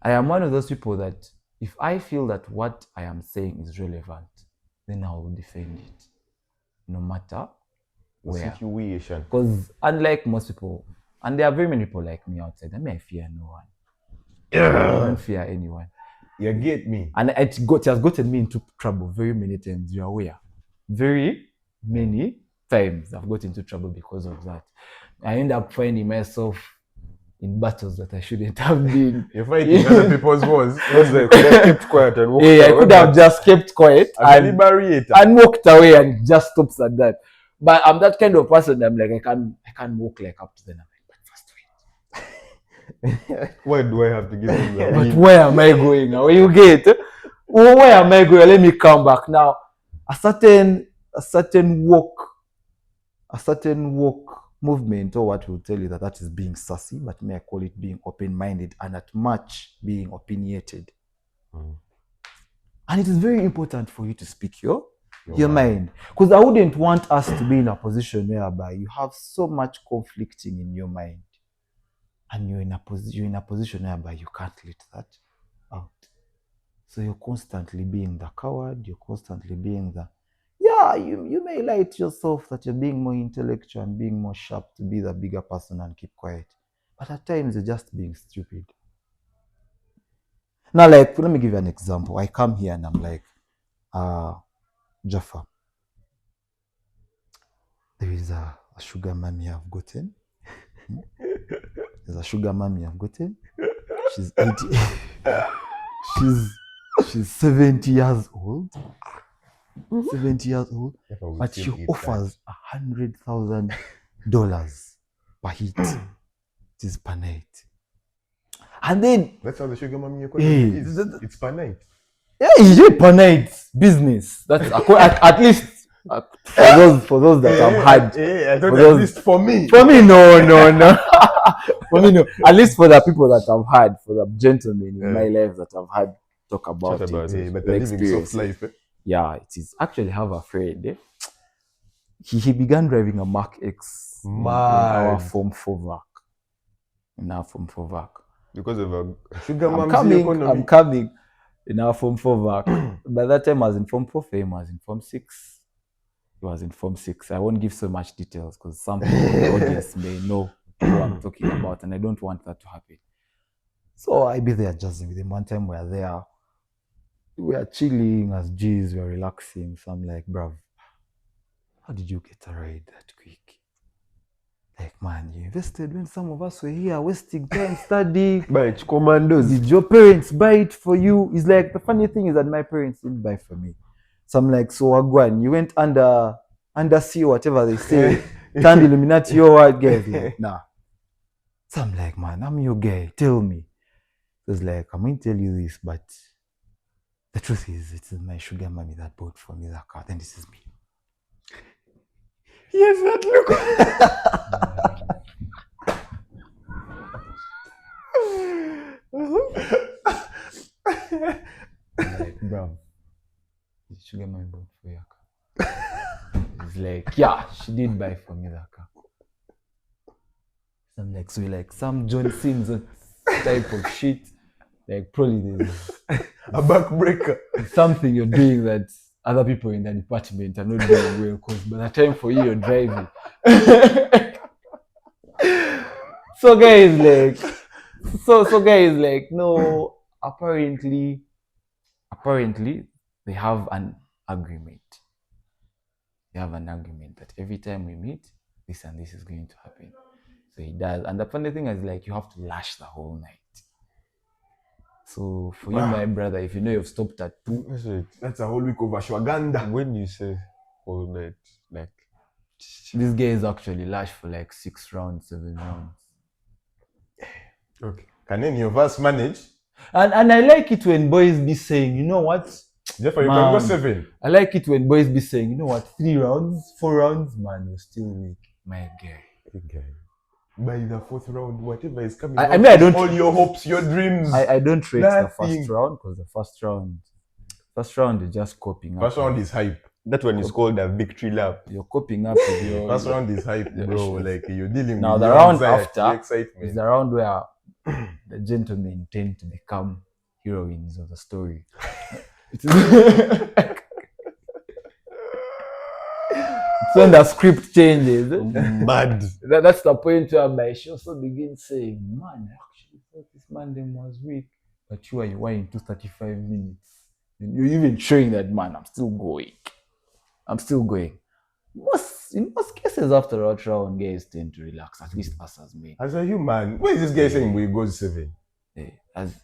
[SPEAKER 2] I am one of those people that if I feel that what I am saying is relevant, then I will defend it, no matter where.
[SPEAKER 1] Situation.
[SPEAKER 2] Because unlike most people, and there are very many people like me outside, I fear no one. I don't fear anyone.
[SPEAKER 1] You get me?
[SPEAKER 2] And it has gotten me into trouble very many times. You are aware. Very many times I've got into trouble because of that. I end up finding myself in battles that I shouldn't have been.
[SPEAKER 1] You're fighting other people's wars.
[SPEAKER 3] Could have kept quiet and walked
[SPEAKER 2] away. I could have just kept quiet and walked away, and it just stops at that. But I'm that kind of person that I'm like, I can't walk like up to them. I'm like, but first wait.
[SPEAKER 3] Why do I have to give them that?
[SPEAKER 2] But where am I going now? You get? Where am I going? Let me come back now. A certain walk movement, or what will tell you that is being sassy, but may I call it being open-minded and at much being opinionated. And it is very important for you to speak your Your mind. Because I wouldn't want us to be in a position whereby you have so much conflicting in your mind. And you're in a position whereby you can't let that out. So you're constantly being the coward, you're constantly being the you may lie to yourself that you're being more intellectual and being more sharp to be the bigger person and keep quiet. But at times you're just being stupid. Now, like, let me give you an example. I come here and I'm like, Jaffa, there is a sugar mommy I've gotten. There's a sugar mommy I've gotten. She's 80. she's 70 years old. 70 years old. But she offers $100,000 per hit. It is per night. And then
[SPEAKER 1] that's how the sugar mommy is. It's per night.
[SPEAKER 2] Yeah, it's just per night business. That's at least for those that have had.
[SPEAKER 1] I thought at least for me.
[SPEAKER 2] For me, no. For me, no. At least for the people that have had, for the gentlemen in my life that have had talk about it.
[SPEAKER 1] But they're living soft life.
[SPEAKER 2] Yeah, it is. Actually, have a friend. He began driving a Mark X in our Form 4 vac.
[SPEAKER 3] Because of a
[SPEAKER 2] sugar mommy economy. I'm coming in our Form 4 vac. By that time, I was in Form 4. Fame was in Form 6. He was in Form 6. I won't give so much details because some people in the audience may know who I'm talking about, and I don't want that to happen. So I be there jazzing with him. One time we are there. We are chilling as G's, we are relaxing. So I'm like, bruv, how did you get a ride that quick? Like, man, you invested when some of us were here wasting time studying.
[SPEAKER 3] Buy it, commandos.
[SPEAKER 2] Did your parents buy it for you? It's like, the funny thing is that my parents didn't buy for me. So I'm like, so Wagwan, you went under sea, whatever they say, turned Illuminati, your what, guys? Like, nah. So I'm like, man, I'm your guy, tell me. So it's like, I'm going to tell you this, but the truth is, it's my sugar mommy that bought for me that car. Then this is me.
[SPEAKER 3] Yes, that look.
[SPEAKER 2] Like, bro, sugar mommy bought for your car. It's like, yeah, she did buy for me that car. So I'm like, so like some John Sims type of shit. Like, probably there's
[SPEAKER 1] a backbreaker.
[SPEAKER 2] Something you're doing that other people in the department are not doing well, because by the time for you, you're driving. So guys, like, no, apparently they have an agreement. They have an agreement that every time we meet, this and this is going to happen. So he does. And the funny thing is, like, you have to lash the whole night. So for you, my brother, if you know you've stopped at 2,
[SPEAKER 1] that's a whole week of ashwagandha.
[SPEAKER 3] When you say whole night, like,
[SPEAKER 2] this guy is actually lashed for like 6 rounds, 7 rounds.
[SPEAKER 1] Okay. Can any of us manage?
[SPEAKER 2] And I like it when boys be saying, you know what?
[SPEAKER 1] Jeffrey, you can go 7.
[SPEAKER 2] I like it when boys be saying, you know what? 3 rounds, 4 rounds, man, you're still weak, my guy.
[SPEAKER 1] By the 4th round, whatever is coming,
[SPEAKER 2] I mean, I don't.
[SPEAKER 1] All your hopes, your dreams.
[SPEAKER 2] I don't rate the first round, because the first round is just coping up.
[SPEAKER 1] First round is hype.
[SPEAKER 3] That one is called a victory lap.
[SPEAKER 2] You're coping up with your.
[SPEAKER 1] First round is hype, bro. Like, you're dealing
[SPEAKER 2] now,
[SPEAKER 1] with
[SPEAKER 2] the
[SPEAKER 1] your
[SPEAKER 2] round
[SPEAKER 1] anxiety,
[SPEAKER 2] after
[SPEAKER 1] excitement.
[SPEAKER 2] is the round where the gentlemen tend to become heroines of the story. It's when the script changes.
[SPEAKER 3] Mad.
[SPEAKER 2] That's the point where she also begins saying, man, I actually thought this man then was weak. But you were in 35 minutes. And you're even showing that, man, I'm still going. In most cases, after that round, guys tend to relax. At least us as men.
[SPEAKER 1] As a human, what is this guy saying we go 7?
[SPEAKER 2] As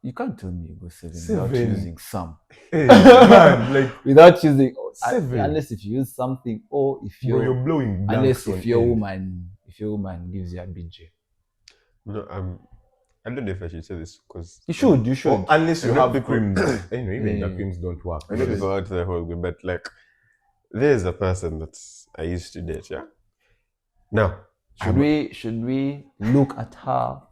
[SPEAKER 2] you can't tell me you go 7 without using some.
[SPEAKER 1] Hey, man, like,
[SPEAKER 2] without using
[SPEAKER 1] 7.
[SPEAKER 2] Unless if you use something, or if you're
[SPEAKER 1] blowing.
[SPEAKER 2] Unless if your woman gives you a BJ.
[SPEAKER 3] No, I don't know if I should say this, because
[SPEAKER 2] you should.
[SPEAKER 1] Or unless you have the creams. Anyway, even the creams don't work.
[SPEAKER 3] I know people out there whole good, but like, there's a person that I used to date, yeah. Now,
[SPEAKER 2] should we look at her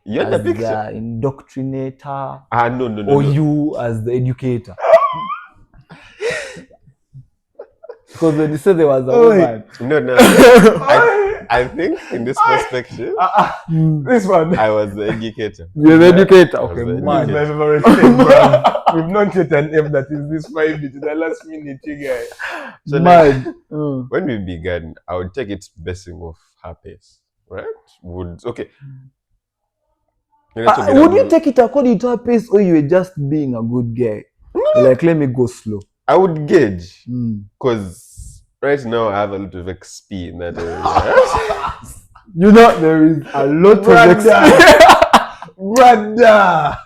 [SPEAKER 3] You're
[SPEAKER 2] as
[SPEAKER 3] the picture.
[SPEAKER 2] the indoctrinator?
[SPEAKER 3] No.
[SPEAKER 2] Or you as the educator? Because when you said there was a
[SPEAKER 1] Oi.
[SPEAKER 2] woman,
[SPEAKER 3] No. I think in this perspective,
[SPEAKER 1] This one.
[SPEAKER 3] I was the educator.
[SPEAKER 2] you're the educator.
[SPEAKER 3] I was
[SPEAKER 2] Okay,
[SPEAKER 3] the
[SPEAKER 1] This is my
[SPEAKER 2] man.
[SPEAKER 1] favorite thing, bro. We've not yet an M that is this 5 minutes, the last minute, you guys.
[SPEAKER 3] So like,
[SPEAKER 2] Man.
[SPEAKER 3] when we began, I would take it basing off her pace, right? Okay.
[SPEAKER 2] Would you take it according to her pace, or you were just being a good guy? Like, let me go slow.
[SPEAKER 3] I would gauge
[SPEAKER 2] Mm.
[SPEAKER 3] because right now I have a lot of XP in that area. Right?
[SPEAKER 2] You know, there is a lot of
[SPEAKER 1] Brother!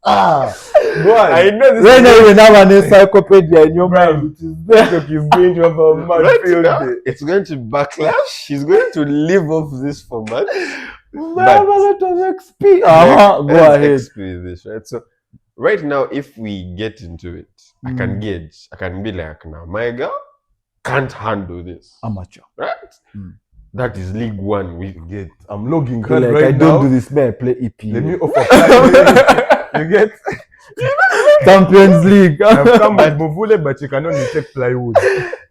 [SPEAKER 1] Go on.
[SPEAKER 3] I know this.
[SPEAKER 2] Right now, you have an encyclopedia in your mind, which is there.
[SPEAKER 1] Look, he's going to have a mad
[SPEAKER 3] Right
[SPEAKER 1] field
[SPEAKER 3] now,
[SPEAKER 1] day.
[SPEAKER 3] it's going to backlash. She's going to live off this for months.
[SPEAKER 2] I have a lot of XP. Go
[SPEAKER 3] Let's
[SPEAKER 2] ahead.
[SPEAKER 3] XP this, right? So, right now, if we get into it, I can gauge. I can be like, now, my girl can't handle this,
[SPEAKER 2] Amateur.
[SPEAKER 3] right?
[SPEAKER 2] Mm.
[SPEAKER 3] That is League One. We
[SPEAKER 1] Get. I'm logging
[SPEAKER 2] So
[SPEAKER 1] hard
[SPEAKER 2] like,
[SPEAKER 1] right
[SPEAKER 2] I
[SPEAKER 1] now.
[SPEAKER 2] don't do this, man. I play EPL.
[SPEAKER 1] Let me offer. You get?
[SPEAKER 2] Champions League.
[SPEAKER 1] I've come with Muvule, but you can only take plywood.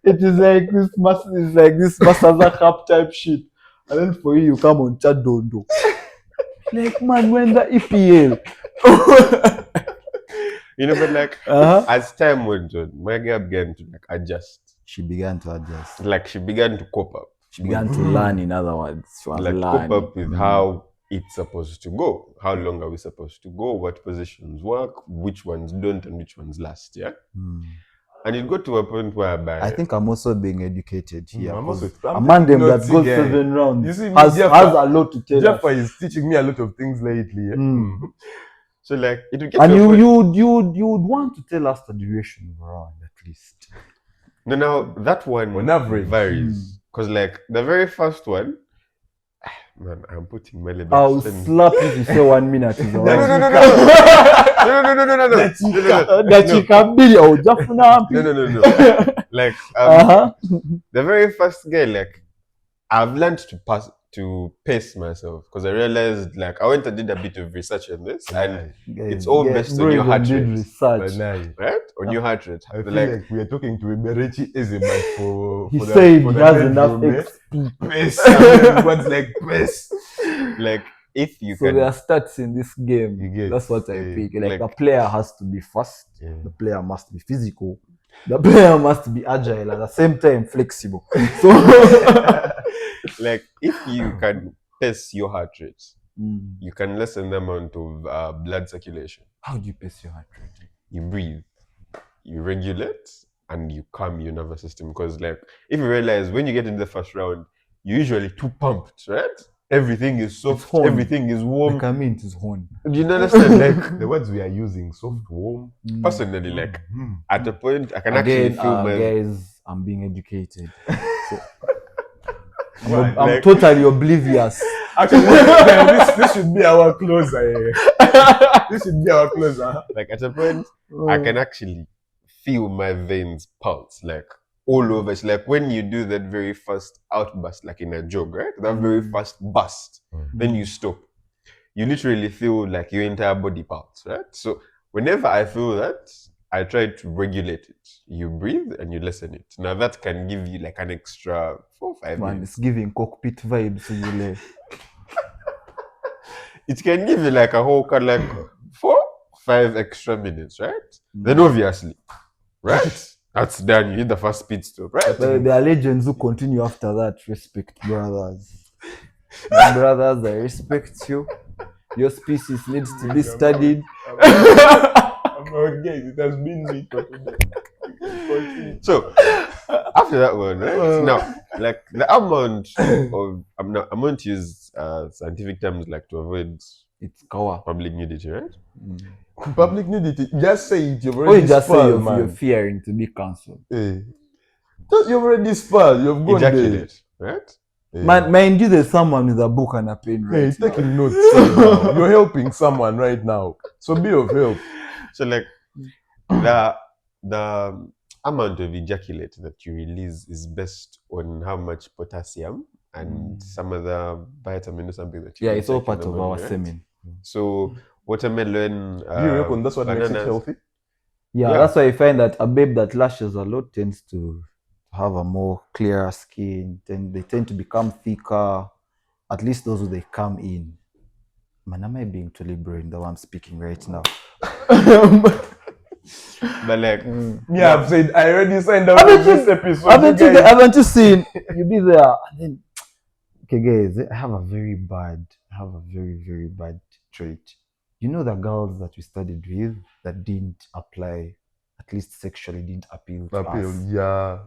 [SPEAKER 2] It is like this Masaza Cup type shit. And then for you come on Chadondo. Like, man, when the EPL.
[SPEAKER 3] But like as time went on, my girl began to like adjust.
[SPEAKER 2] She began to adjust.
[SPEAKER 3] Like she began to cope up.
[SPEAKER 2] She began to learn, in other words. She was
[SPEAKER 3] Like
[SPEAKER 2] learning.
[SPEAKER 3] cope up with how it's supposed to go. How long are we supposed to go? What positions work? Which ones don't and which ones last? Yeah. And it got to a point whereby
[SPEAKER 2] I think I'm also being educated here.
[SPEAKER 1] I'm also-
[SPEAKER 2] A
[SPEAKER 1] I'm
[SPEAKER 2] man them
[SPEAKER 1] taking
[SPEAKER 2] that
[SPEAKER 1] notes
[SPEAKER 2] goes
[SPEAKER 1] again.
[SPEAKER 2] 7 rounds
[SPEAKER 1] You see me,
[SPEAKER 2] has
[SPEAKER 1] Jaffa-
[SPEAKER 2] a lot to tell us.
[SPEAKER 1] Jaffa is teaching me a lot of things lately. Yeah?
[SPEAKER 3] so. Like it would get
[SPEAKER 2] And
[SPEAKER 3] to a point.
[SPEAKER 2] you would want to tell us the duration of a round at least.
[SPEAKER 3] No, now that one
[SPEAKER 1] On average.
[SPEAKER 3] varies because like the very first one, man, I'm putting my leg.
[SPEAKER 2] I'll slap you if you say 1 minute is a round.
[SPEAKER 3] No.
[SPEAKER 2] That you can be or just now.
[SPEAKER 3] No. Like the very first guy, like I've learned to pace myself because I realized like I went and did a bit of research on this and it's all based on your heart rate,
[SPEAKER 2] research.
[SPEAKER 3] right? On your heart rate.
[SPEAKER 1] I feel
[SPEAKER 3] Like
[SPEAKER 1] like we are talking to a Berechi Ezeman for
[SPEAKER 2] He
[SPEAKER 1] for
[SPEAKER 2] said
[SPEAKER 1] for
[SPEAKER 2] he
[SPEAKER 1] the
[SPEAKER 2] has
[SPEAKER 1] bedroom,
[SPEAKER 2] enough
[SPEAKER 1] eh?
[SPEAKER 2] XP.
[SPEAKER 1] Pace. Everyone's like pace.
[SPEAKER 3] like if you
[SPEAKER 2] So
[SPEAKER 3] can
[SPEAKER 2] there are stats in this game.
[SPEAKER 1] You get,
[SPEAKER 2] That's what I pick. Like,
[SPEAKER 3] like-
[SPEAKER 2] the player has to be fast.
[SPEAKER 1] Yeah.
[SPEAKER 2] The player must be physical. The player must be agile at the same time flexible. So
[SPEAKER 3] like if you can pace your heart rate, you can lessen the amount of blood circulation.
[SPEAKER 2] how do you pace your heart rate?
[SPEAKER 3] You breathe, you regulate, and you calm your nervous system. Because like if you realize when you get into the first round, you're usually too pumped, right? Everything is soft,
[SPEAKER 2] horny.
[SPEAKER 3] everything is warm.
[SPEAKER 2] Like, I mean, it is horny.
[SPEAKER 3] Do you understand? Like
[SPEAKER 1] The words we are using, soft, warm.
[SPEAKER 3] personally, like
[SPEAKER 1] Mm.
[SPEAKER 3] at a point, I can
[SPEAKER 2] Again,
[SPEAKER 3] actually feel my
[SPEAKER 2] guys, I'm being educated. So,
[SPEAKER 1] Man,
[SPEAKER 2] I'm
[SPEAKER 3] like-
[SPEAKER 2] totally oblivious.
[SPEAKER 1] Actually, this should be our closer. This should be our closer.
[SPEAKER 3] like at a point, I can actually feel my veins pulse like all over. It's like when you do that very first outburst, like in a jog, right? That very first burst, then you stop. You literally feel like your entire body pulse, right? So whenever I feel that, I try to regulate it. You breathe and you lessen it. Now that can give you like an extra 4-5
[SPEAKER 2] Man,
[SPEAKER 3] minutes.
[SPEAKER 2] it's giving cockpit vibes. Really.
[SPEAKER 3] It can give you like a whole kind of like 4-5 extra minutes, right? Then obviously, right? That's done. You need the first speed stop, right?
[SPEAKER 2] But there are legends who continue after that. Respect, brothers. My brothers, I respect you. Your species needs to be studied.
[SPEAKER 1] About guys, it has been me for today.
[SPEAKER 3] So after that one, right? Now, like the amount of I'm going to use scientific terms like to avoid
[SPEAKER 2] It's kawa.
[SPEAKER 3] public nudity, right?
[SPEAKER 1] Public nudity. Just say it. You've
[SPEAKER 2] Or
[SPEAKER 1] already
[SPEAKER 2] you just say
[SPEAKER 1] spoiled,
[SPEAKER 2] you're
[SPEAKER 1] man.
[SPEAKER 2] fearing to be cancelled.
[SPEAKER 1] Hey. You've already spoiled. You've gone there.
[SPEAKER 3] Ejaculate, right?
[SPEAKER 1] Hey.
[SPEAKER 2] Mind you, there's someone with a book and a pen
[SPEAKER 1] Hey,
[SPEAKER 2] right
[SPEAKER 1] he's
[SPEAKER 2] now.
[SPEAKER 1] taking notes right now. You're helping someone right now. So be of help.
[SPEAKER 3] So like the amount of ejaculate that you release is based on how much potassium and some other vitamin or something that you
[SPEAKER 2] Yeah, it's all
[SPEAKER 3] intake in
[SPEAKER 2] part
[SPEAKER 3] the
[SPEAKER 2] of
[SPEAKER 3] body,
[SPEAKER 2] our
[SPEAKER 3] right?
[SPEAKER 2] semen.
[SPEAKER 3] So watermelon.
[SPEAKER 1] Do you reckon that's what makes it
[SPEAKER 3] bananas.
[SPEAKER 1] healthy?
[SPEAKER 2] Yeah,
[SPEAKER 3] Yeah.
[SPEAKER 2] that's why I find that a babe that lashes a lot tends to have a more clearer skin. Then they tend to become thicker. At least those who they come in. Man, am I being too liberal in the way I'm speaking right now?
[SPEAKER 3] But like,
[SPEAKER 1] Yeah, I've said I already signed up for this episode.
[SPEAKER 2] Haven't you seen? You be there and then. Okay, guys, I have a very, very bad trait. You know the girls that we studied with that didn't apply, at least sexually didn't appeal to us.
[SPEAKER 1] Yeah.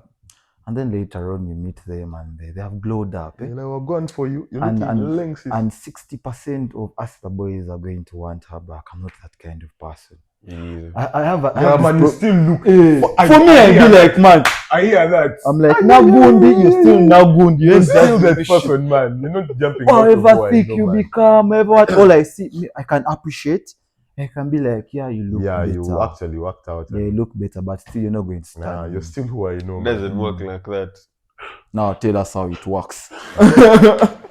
[SPEAKER 2] And then later on you meet them and they have glowed up.
[SPEAKER 1] Like, we're going for you. You're
[SPEAKER 2] And
[SPEAKER 1] looking lengths.
[SPEAKER 2] and 60% of us the boys are going to want her back. I'm not that kind of person.
[SPEAKER 3] yeah.
[SPEAKER 2] I have
[SPEAKER 1] Man, you still look.
[SPEAKER 2] for me, I be like, man,
[SPEAKER 1] I hear that.
[SPEAKER 2] I'm like, Nagundi, you're still Nagundi.
[SPEAKER 1] You're still that person, man. You're not jumping out of
[SPEAKER 2] However
[SPEAKER 1] who I
[SPEAKER 2] thick
[SPEAKER 1] know,
[SPEAKER 2] you
[SPEAKER 1] man.
[SPEAKER 2] become, however what, all I see, I can appreciate. I can be like, yeah, you look
[SPEAKER 1] Yeah,
[SPEAKER 2] better.
[SPEAKER 1] you actually worked out.
[SPEAKER 2] Yeah, you look better, but still you're not going to stand.
[SPEAKER 1] Nah,
[SPEAKER 2] me.
[SPEAKER 1] you're still who I know, man.
[SPEAKER 3] Doesn't work like that.
[SPEAKER 2] Now tell us how it works.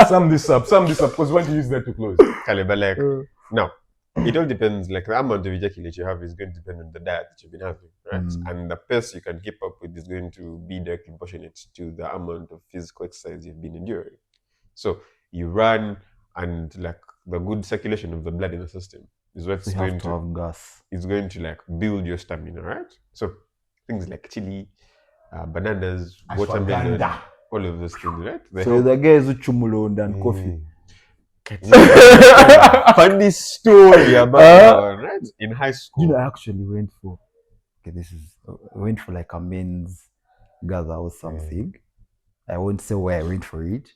[SPEAKER 1] Sum this up, because when you use that to close.
[SPEAKER 3] Kale, but like, no. It all depends, like the amount of ejaculate you have is going to depend on the diet that you've been having, right? And the pace you can keep up with is going to be directly proportionate to the amount of physical exercise you've been enduring. So you run, and like the good circulation of the blood in the system is what's
[SPEAKER 2] You
[SPEAKER 3] going
[SPEAKER 2] have to have gas.
[SPEAKER 3] it's going to like build your stamina, right? So things like chili, bananas, watermelon,
[SPEAKER 1] Ashwagandha.
[SPEAKER 3] all of those things, right? They
[SPEAKER 2] So
[SPEAKER 3] help.
[SPEAKER 2] the guys who chumulo and coffee.
[SPEAKER 3] Funny story about right? In high school.
[SPEAKER 2] You know, I actually went for I went for like a men's gather or something. I won't say where I went for it.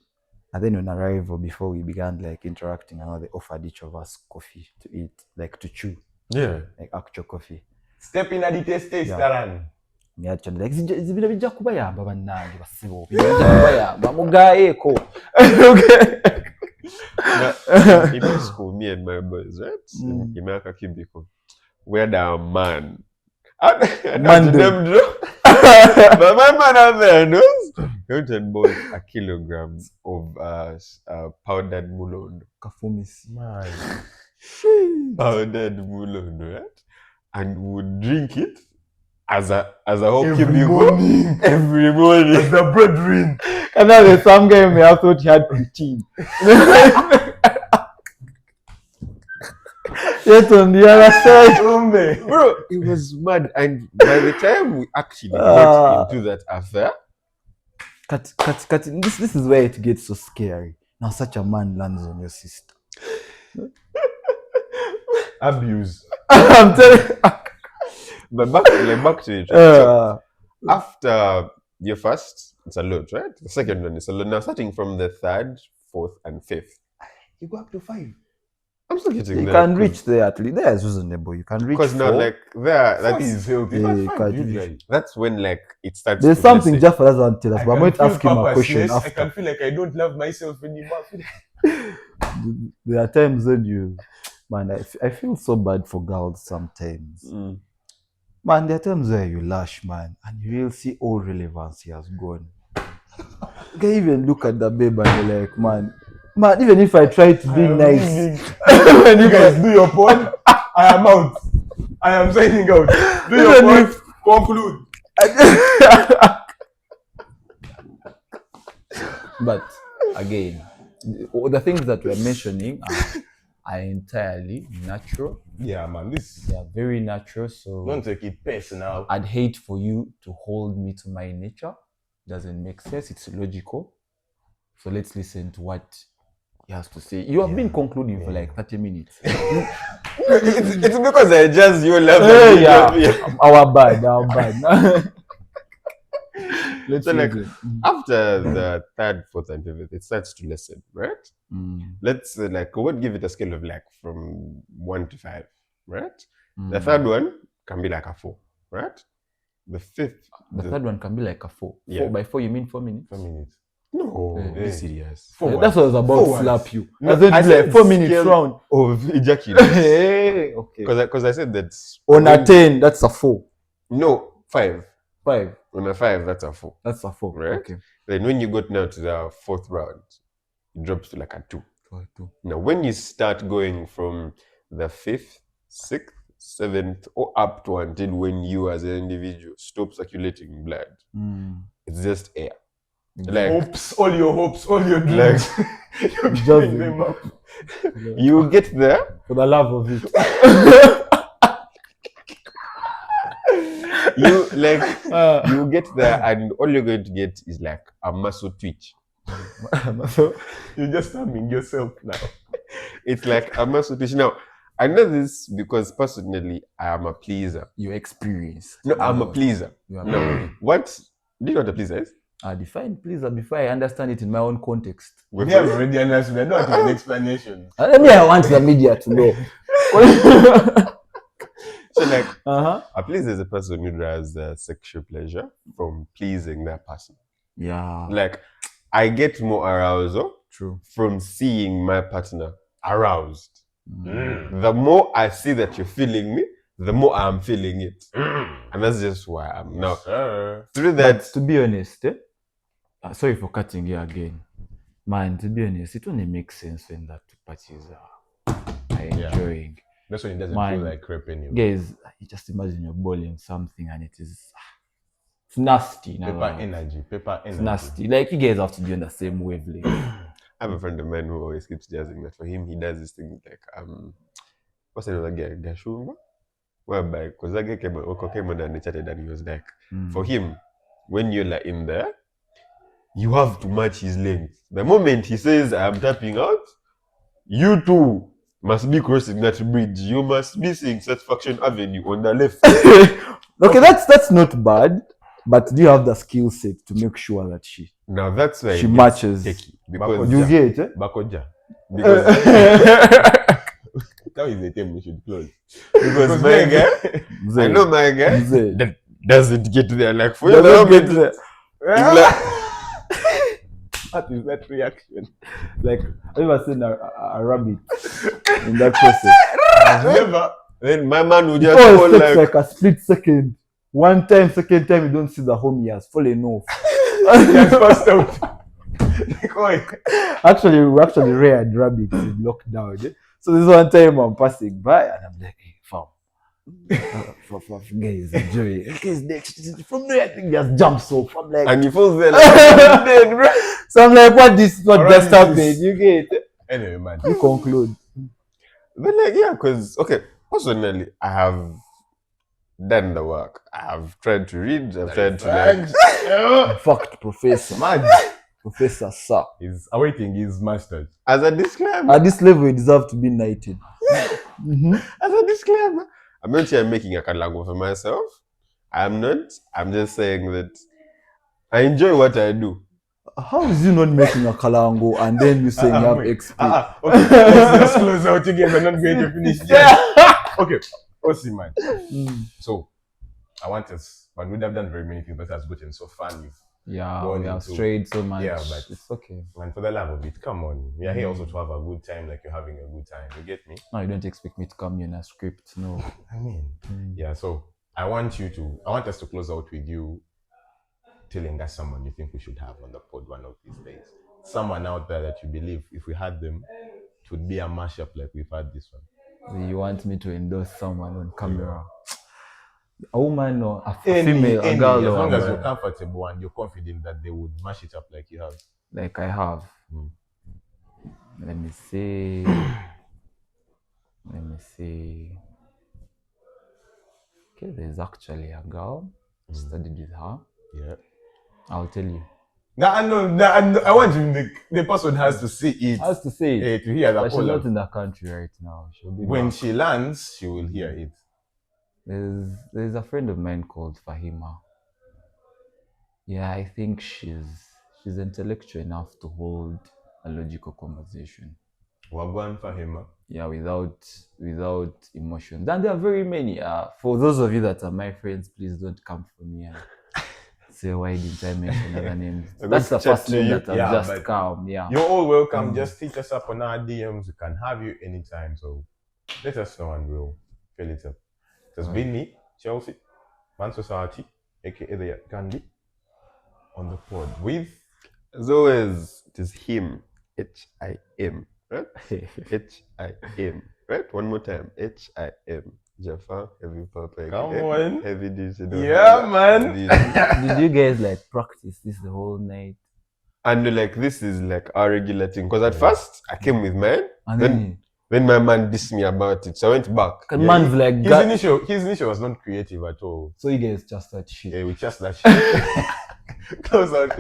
[SPEAKER 2] And then on arrival, before we began like interacting, I know they offered each of us coffee to eat, like to chew,
[SPEAKER 3] Yeah.
[SPEAKER 2] like actual coffee.
[SPEAKER 1] Step in at the test restaurant.
[SPEAKER 2] Me actually like zibina bijja kubayamba bannange basibo bijja kubayamba mugayeeko. Okay.
[SPEAKER 3] In high school, me and my boys, right? In America cubicle, we had a man.
[SPEAKER 2] Man,
[SPEAKER 3] But my man out there knows. He went and bought a kilogram of powdered mulon.
[SPEAKER 2] Kafumisi.
[SPEAKER 1] Man.
[SPEAKER 3] Powdered mulon, right? And would drink it as a whole
[SPEAKER 1] Every
[SPEAKER 3] cubicle
[SPEAKER 1] morning.
[SPEAKER 3] every morning.
[SPEAKER 1] As the brethren.
[SPEAKER 2] And now there's some guy may have thought he had protein. Yet on the other side,
[SPEAKER 3] Bro, it was mad. And by the time we actually got into that affair,
[SPEAKER 2] cut. This is where it gets so scary. Now such a man lands on your sister.
[SPEAKER 1] Abuse.
[SPEAKER 2] I'm telling you.
[SPEAKER 3] but back to it. So after your first, it's a lot, right? The second one is a lot. Now starting from the third, fourth, and fifth,
[SPEAKER 1] You go up to 5.
[SPEAKER 3] I'm still getting
[SPEAKER 2] You
[SPEAKER 3] there.
[SPEAKER 2] can reach there at least. There is reasonable. You can reach
[SPEAKER 3] Because now,
[SPEAKER 2] 4.
[SPEAKER 3] like, there,
[SPEAKER 1] That
[SPEAKER 3] that's,
[SPEAKER 1] is healthy.
[SPEAKER 2] Yeah,
[SPEAKER 1] But
[SPEAKER 2] you
[SPEAKER 1] five,
[SPEAKER 2] can't
[SPEAKER 1] you
[SPEAKER 2] reach.
[SPEAKER 1] guys.
[SPEAKER 3] that's when, like, it starts
[SPEAKER 2] There's
[SPEAKER 3] to
[SPEAKER 2] something
[SPEAKER 3] mess
[SPEAKER 2] Jaffa doesn't tell us,
[SPEAKER 1] I
[SPEAKER 2] but I'm going
[SPEAKER 1] can
[SPEAKER 2] to ask
[SPEAKER 1] feel
[SPEAKER 2] him a question
[SPEAKER 1] purposeless. I
[SPEAKER 2] after.
[SPEAKER 1] can feel like I don't love myself anymore.
[SPEAKER 2] There are times when you, man, I feel so bad for girls sometimes. Man, there are times where you lash, man, and you will see all relevancy has gone. You can even look at the babe and you're like, man, even if I try to be nice,
[SPEAKER 1] When you guys do your pod, I am out. I am signing out. Do your pod, conclude.
[SPEAKER 2] But again, the things that we're mentioning are entirely natural.
[SPEAKER 1] Yeah, man, this
[SPEAKER 2] They are very natural. So
[SPEAKER 1] don't take it personal.
[SPEAKER 2] I'd hate for you to hold me to my nature. Doesn't make sense. It's illogical. So let's listen to what he has to say. You have been concluding for like 30 minutes.
[SPEAKER 3] it's because I just you love
[SPEAKER 2] Our bad. Let's
[SPEAKER 3] So, like,
[SPEAKER 2] listen.
[SPEAKER 3] after the third, fourth, and fifth, it starts to lessen, right? Let's like what give it a scale of like from 1 to 5, right? The third one can be like a 4, right? The fifth,
[SPEAKER 2] The third one can be like a 4.
[SPEAKER 3] Yeah.
[SPEAKER 2] 4 by 4, you mean 4 minutes?
[SPEAKER 1] 4 minutes.
[SPEAKER 3] no, be serious.
[SPEAKER 2] That's what I was about to slap you.
[SPEAKER 3] No,
[SPEAKER 2] I said,
[SPEAKER 3] I said
[SPEAKER 2] like 4 minutes
[SPEAKER 3] scale
[SPEAKER 2] round.
[SPEAKER 3] of ejaculate.
[SPEAKER 2] Hey, okay.
[SPEAKER 3] Because I said that's
[SPEAKER 2] On a 10, that's a 4.
[SPEAKER 3] no 5.
[SPEAKER 2] 5,
[SPEAKER 3] On a 5, that's a 4.
[SPEAKER 2] that's a 4.
[SPEAKER 3] Right.
[SPEAKER 2] Okay.
[SPEAKER 3] Then when you got now to the fourth round, it drops to like a 2.
[SPEAKER 2] 2.
[SPEAKER 3] Now, when you start going from the 5th, 6th, 7th, or up to until when you as an individual stop circulating blood, it's just air.
[SPEAKER 1] Hopes, all your dreams. You're
[SPEAKER 2] Just
[SPEAKER 1] giving them up.
[SPEAKER 3] You get there,
[SPEAKER 2] for the love of it.
[SPEAKER 3] you get there, and all you're going to get is like a muscle twitch.
[SPEAKER 2] So,
[SPEAKER 1] You're just harming yourself now.
[SPEAKER 3] It's like a muscle twitch. Now, I know this because personally, I am a pleaser.
[SPEAKER 2] you experienced.
[SPEAKER 3] No, I'm a pleaser.
[SPEAKER 2] You are
[SPEAKER 3] No, what? Do you know what a pleaser is?
[SPEAKER 2] I define pleaser before I understand it in my own context.
[SPEAKER 1] We have already understood. I don't have an explanation.
[SPEAKER 2] Let me. I want the media to know.
[SPEAKER 3] So, like,
[SPEAKER 2] Uh-huh.
[SPEAKER 3] a pleaser is a person who derives their sexual pleasure from pleasing their partner.
[SPEAKER 2] Yeah.
[SPEAKER 3] Like, I get more arousal
[SPEAKER 2] True.
[SPEAKER 3] from seeing my partner aroused.
[SPEAKER 1] Mm.
[SPEAKER 3] The more I see that you're feeling me, the more I'm feeling it. And that's just why I'm now.
[SPEAKER 1] Sir.
[SPEAKER 3] Through
[SPEAKER 2] But
[SPEAKER 3] that,
[SPEAKER 2] to be honest, sorry for cutting you again. Man, to be honest, it only makes sense when that two parties are enjoying.
[SPEAKER 1] That's when it doesn't
[SPEAKER 2] Man,
[SPEAKER 1] feel like crap anyway.
[SPEAKER 2] Guys, you just imagine you're boiling something and it's nasty. in other
[SPEAKER 1] Paper
[SPEAKER 2] words.
[SPEAKER 1] energy.
[SPEAKER 2] It's nasty. Like, you guys have to be on the same wavelength.
[SPEAKER 3] I have a friend of mine who always keeps jazzing that for him, he does this thing like, what's another guy? Gashumba? Whereby, because that guy came on and they chatted and he was like, for him, when you're like in there, you have to match his length. The moment he says, I'm tapping out, you too must be crossing that bridge. You must be seeing Satisfaction Avenue on the left.
[SPEAKER 2] Okay, that's not bad. But do you have the skill set to make sure that she
[SPEAKER 3] Now that's why
[SPEAKER 2] She
[SPEAKER 3] it gets
[SPEAKER 2] matches.
[SPEAKER 3] techie, because
[SPEAKER 2] you get it?
[SPEAKER 1] Bakoja.
[SPEAKER 3] because
[SPEAKER 1] That is the term we should close.
[SPEAKER 3] because my guy, I know my guy
[SPEAKER 2] Zay.
[SPEAKER 3] that doesn't get there. Like for
[SPEAKER 2] You
[SPEAKER 3] you,
[SPEAKER 2] don't
[SPEAKER 3] the
[SPEAKER 2] get
[SPEAKER 3] moment,
[SPEAKER 2] the-
[SPEAKER 1] What is that reaction?
[SPEAKER 2] like, I've never seen a rabbit in that process.
[SPEAKER 1] I've never.
[SPEAKER 3] then my man would just
[SPEAKER 2] Oh,
[SPEAKER 3] go
[SPEAKER 2] it takes
[SPEAKER 3] like,
[SPEAKER 2] like a split second. One time, second time, you don't see the home, he has fallen off.
[SPEAKER 1] He has passed out. Like, oi.
[SPEAKER 2] Actually, we actually reared rabbits in lockdown. So this one time I'm passing by and I'm like, hey, fam. Guys, enjoy it. Guys, next from there, I think just jumps off. I'm like,
[SPEAKER 3] and he falls there like dead, bro.
[SPEAKER 2] so I'm like, what just
[SPEAKER 1] Alright,
[SPEAKER 2] happened?
[SPEAKER 1] this-
[SPEAKER 2] You get it?
[SPEAKER 1] Anyway, man.
[SPEAKER 2] You conclude.
[SPEAKER 3] But like, yeah, because okay, personally, I have done the work. I have tried to read. I've tried to like,
[SPEAKER 2] In fact, Professor,
[SPEAKER 1] Man,
[SPEAKER 2] Professor Sir.
[SPEAKER 1] he's awaiting his master's.
[SPEAKER 3] as a disclaimer,
[SPEAKER 2] At this level, you deserve to be knighted.
[SPEAKER 3] as a disclaimer, I'm not here making a kalango for myself. I'm not. I'm just saying that I enjoy what I do.
[SPEAKER 2] How is you not making a kalango and then you saying you have
[SPEAKER 1] Wait.
[SPEAKER 2] XP?
[SPEAKER 1] Okay, let's just close out again. We're not going to finish yet. Okay, Osi, man.
[SPEAKER 2] Mm.
[SPEAKER 1] So, I want us, but we'd have done very many things, but it has gotten so fun.
[SPEAKER 2] Yeah,
[SPEAKER 1] Going
[SPEAKER 2] we have
[SPEAKER 1] into-
[SPEAKER 2] strayed so much.
[SPEAKER 1] Yeah, but-
[SPEAKER 2] it's okay.
[SPEAKER 1] Man, for the love of it, come on. We are here also to have a good time, like you're having a good time. You get me?
[SPEAKER 2] No, you don't expect me to come in a script. No.
[SPEAKER 1] I mean, yeah, so I want us to close out with you telling us someone you think we should have on the pod one of these days. Someone out there that you believe if we had them, it would be a mashup like we've had this one.
[SPEAKER 2] You want me to endorse someone on camera? A woman or a
[SPEAKER 1] Any,
[SPEAKER 2] female, a girl
[SPEAKER 1] as
[SPEAKER 2] or
[SPEAKER 1] long
[SPEAKER 2] a
[SPEAKER 1] as you're
[SPEAKER 2] man?
[SPEAKER 1] comfortable and you're confident that they would mash it up like you have.
[SPEAKER 2] Like I have.
[SPEAKER 1] Mm.
[SPEAKER 2] Let me see. Let me see. Okay, there's actually a girl. I studied with her.
[SPEAKER 1] Yeah.
[SPEAKER 2] I'll tell you.
[SPEAKER 1] I want you. The person has to see it.
[SPEAKER 2] I have to say it.
[SPEAKER 1] To hear the
[SPEAKER 2] But she's not
[SPEAKER 1] collab.
[SPEAKER 2] in the country right now. She'll be
[SPEAKER 1] When
[SPEAKER 2] back.
[SPEAKER 1] she lands, she will hear it.
[SPEAKER 2] There's a friend of mine called Fahima. Yeah, I think she's intellectual enough to hold a logical conversation.
[SPEAKER 1] Wagwan Fahima.
[SPEAKER 2] Yeah, without emotions. And there are very many. For those of you that are my friends, please don't come for me and say why didn't I mention other names.
[SPEAKER 3] I'm
[SPEAKER 2] That's the
[SPEAKER 3] going to chat
[SPEAKER 2] first
[SPEAKER 3] to
[SPEAKER 2] name
[SPEAKER 3] you.
[SPEAKER 2] that I've
[SPEAKER 1] Yeah,
[SPEAKER 2] just
[SPEAKER 1] but-
[SPEAKER 2] come. Yeah.
[SPEAKER 1] You're all welcome. Just hit us up on our DMs. We can have you anytime. So let us know and we'll fill it up. It has been me, Chelsea, Man Society, aka the Gandhi, on the pod with
[SPEAKER 3] As always, it is him. H-I-M. Right? H-I-M. Right? One more time. H-I-M. Jaffa, heavy pop, like,
[SPEAKER 1] Come on.
[SPEAKER 3] heavy this,
[SPEAKER 1] Yeah, man.
[SPEAKER 2] Did you guys like practice this the whole night?
[SPEAKER 3] And like this is like our regular thing. Because at first I came with mine.
[SPEAKER 2] And
[SPEAKER 3] Then
[SPEAKER 2] then
[SPEAKER 3] when my man dissed me about it, so I went back.
[SPEAKER 2] yeah, man's like,
[SPEAKER 1] His initial was not creative at all.
[SPEAKER 2] so you guys just start shit.
[SPEAKER 1] Yeah, we just that shit. Close out.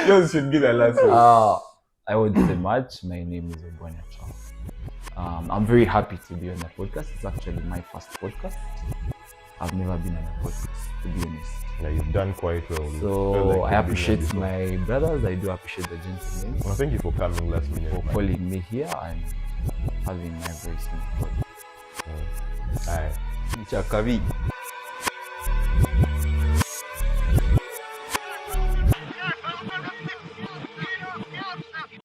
[SPEAKER 1] Yours should be the last one.
[SPEAKER 2] I would say much. My name is Obonya Chao. I'm very happy to be on the podcast. It's actually my first podcast. I've never been on a podcast, to be honest.
[SPEAKER 1] Yeah, you've done quite well.
[SPEAKER 2] So I appreciate my brothers. I do appreciate the gentlemen
[SPEAKER 1] Well, thank you for coming last minute.
[SPEAKER 2] for calling me here and having my voice in the podcast.
[SPEAKER 1] Aye.
[SPEAKER 3] Chakavi.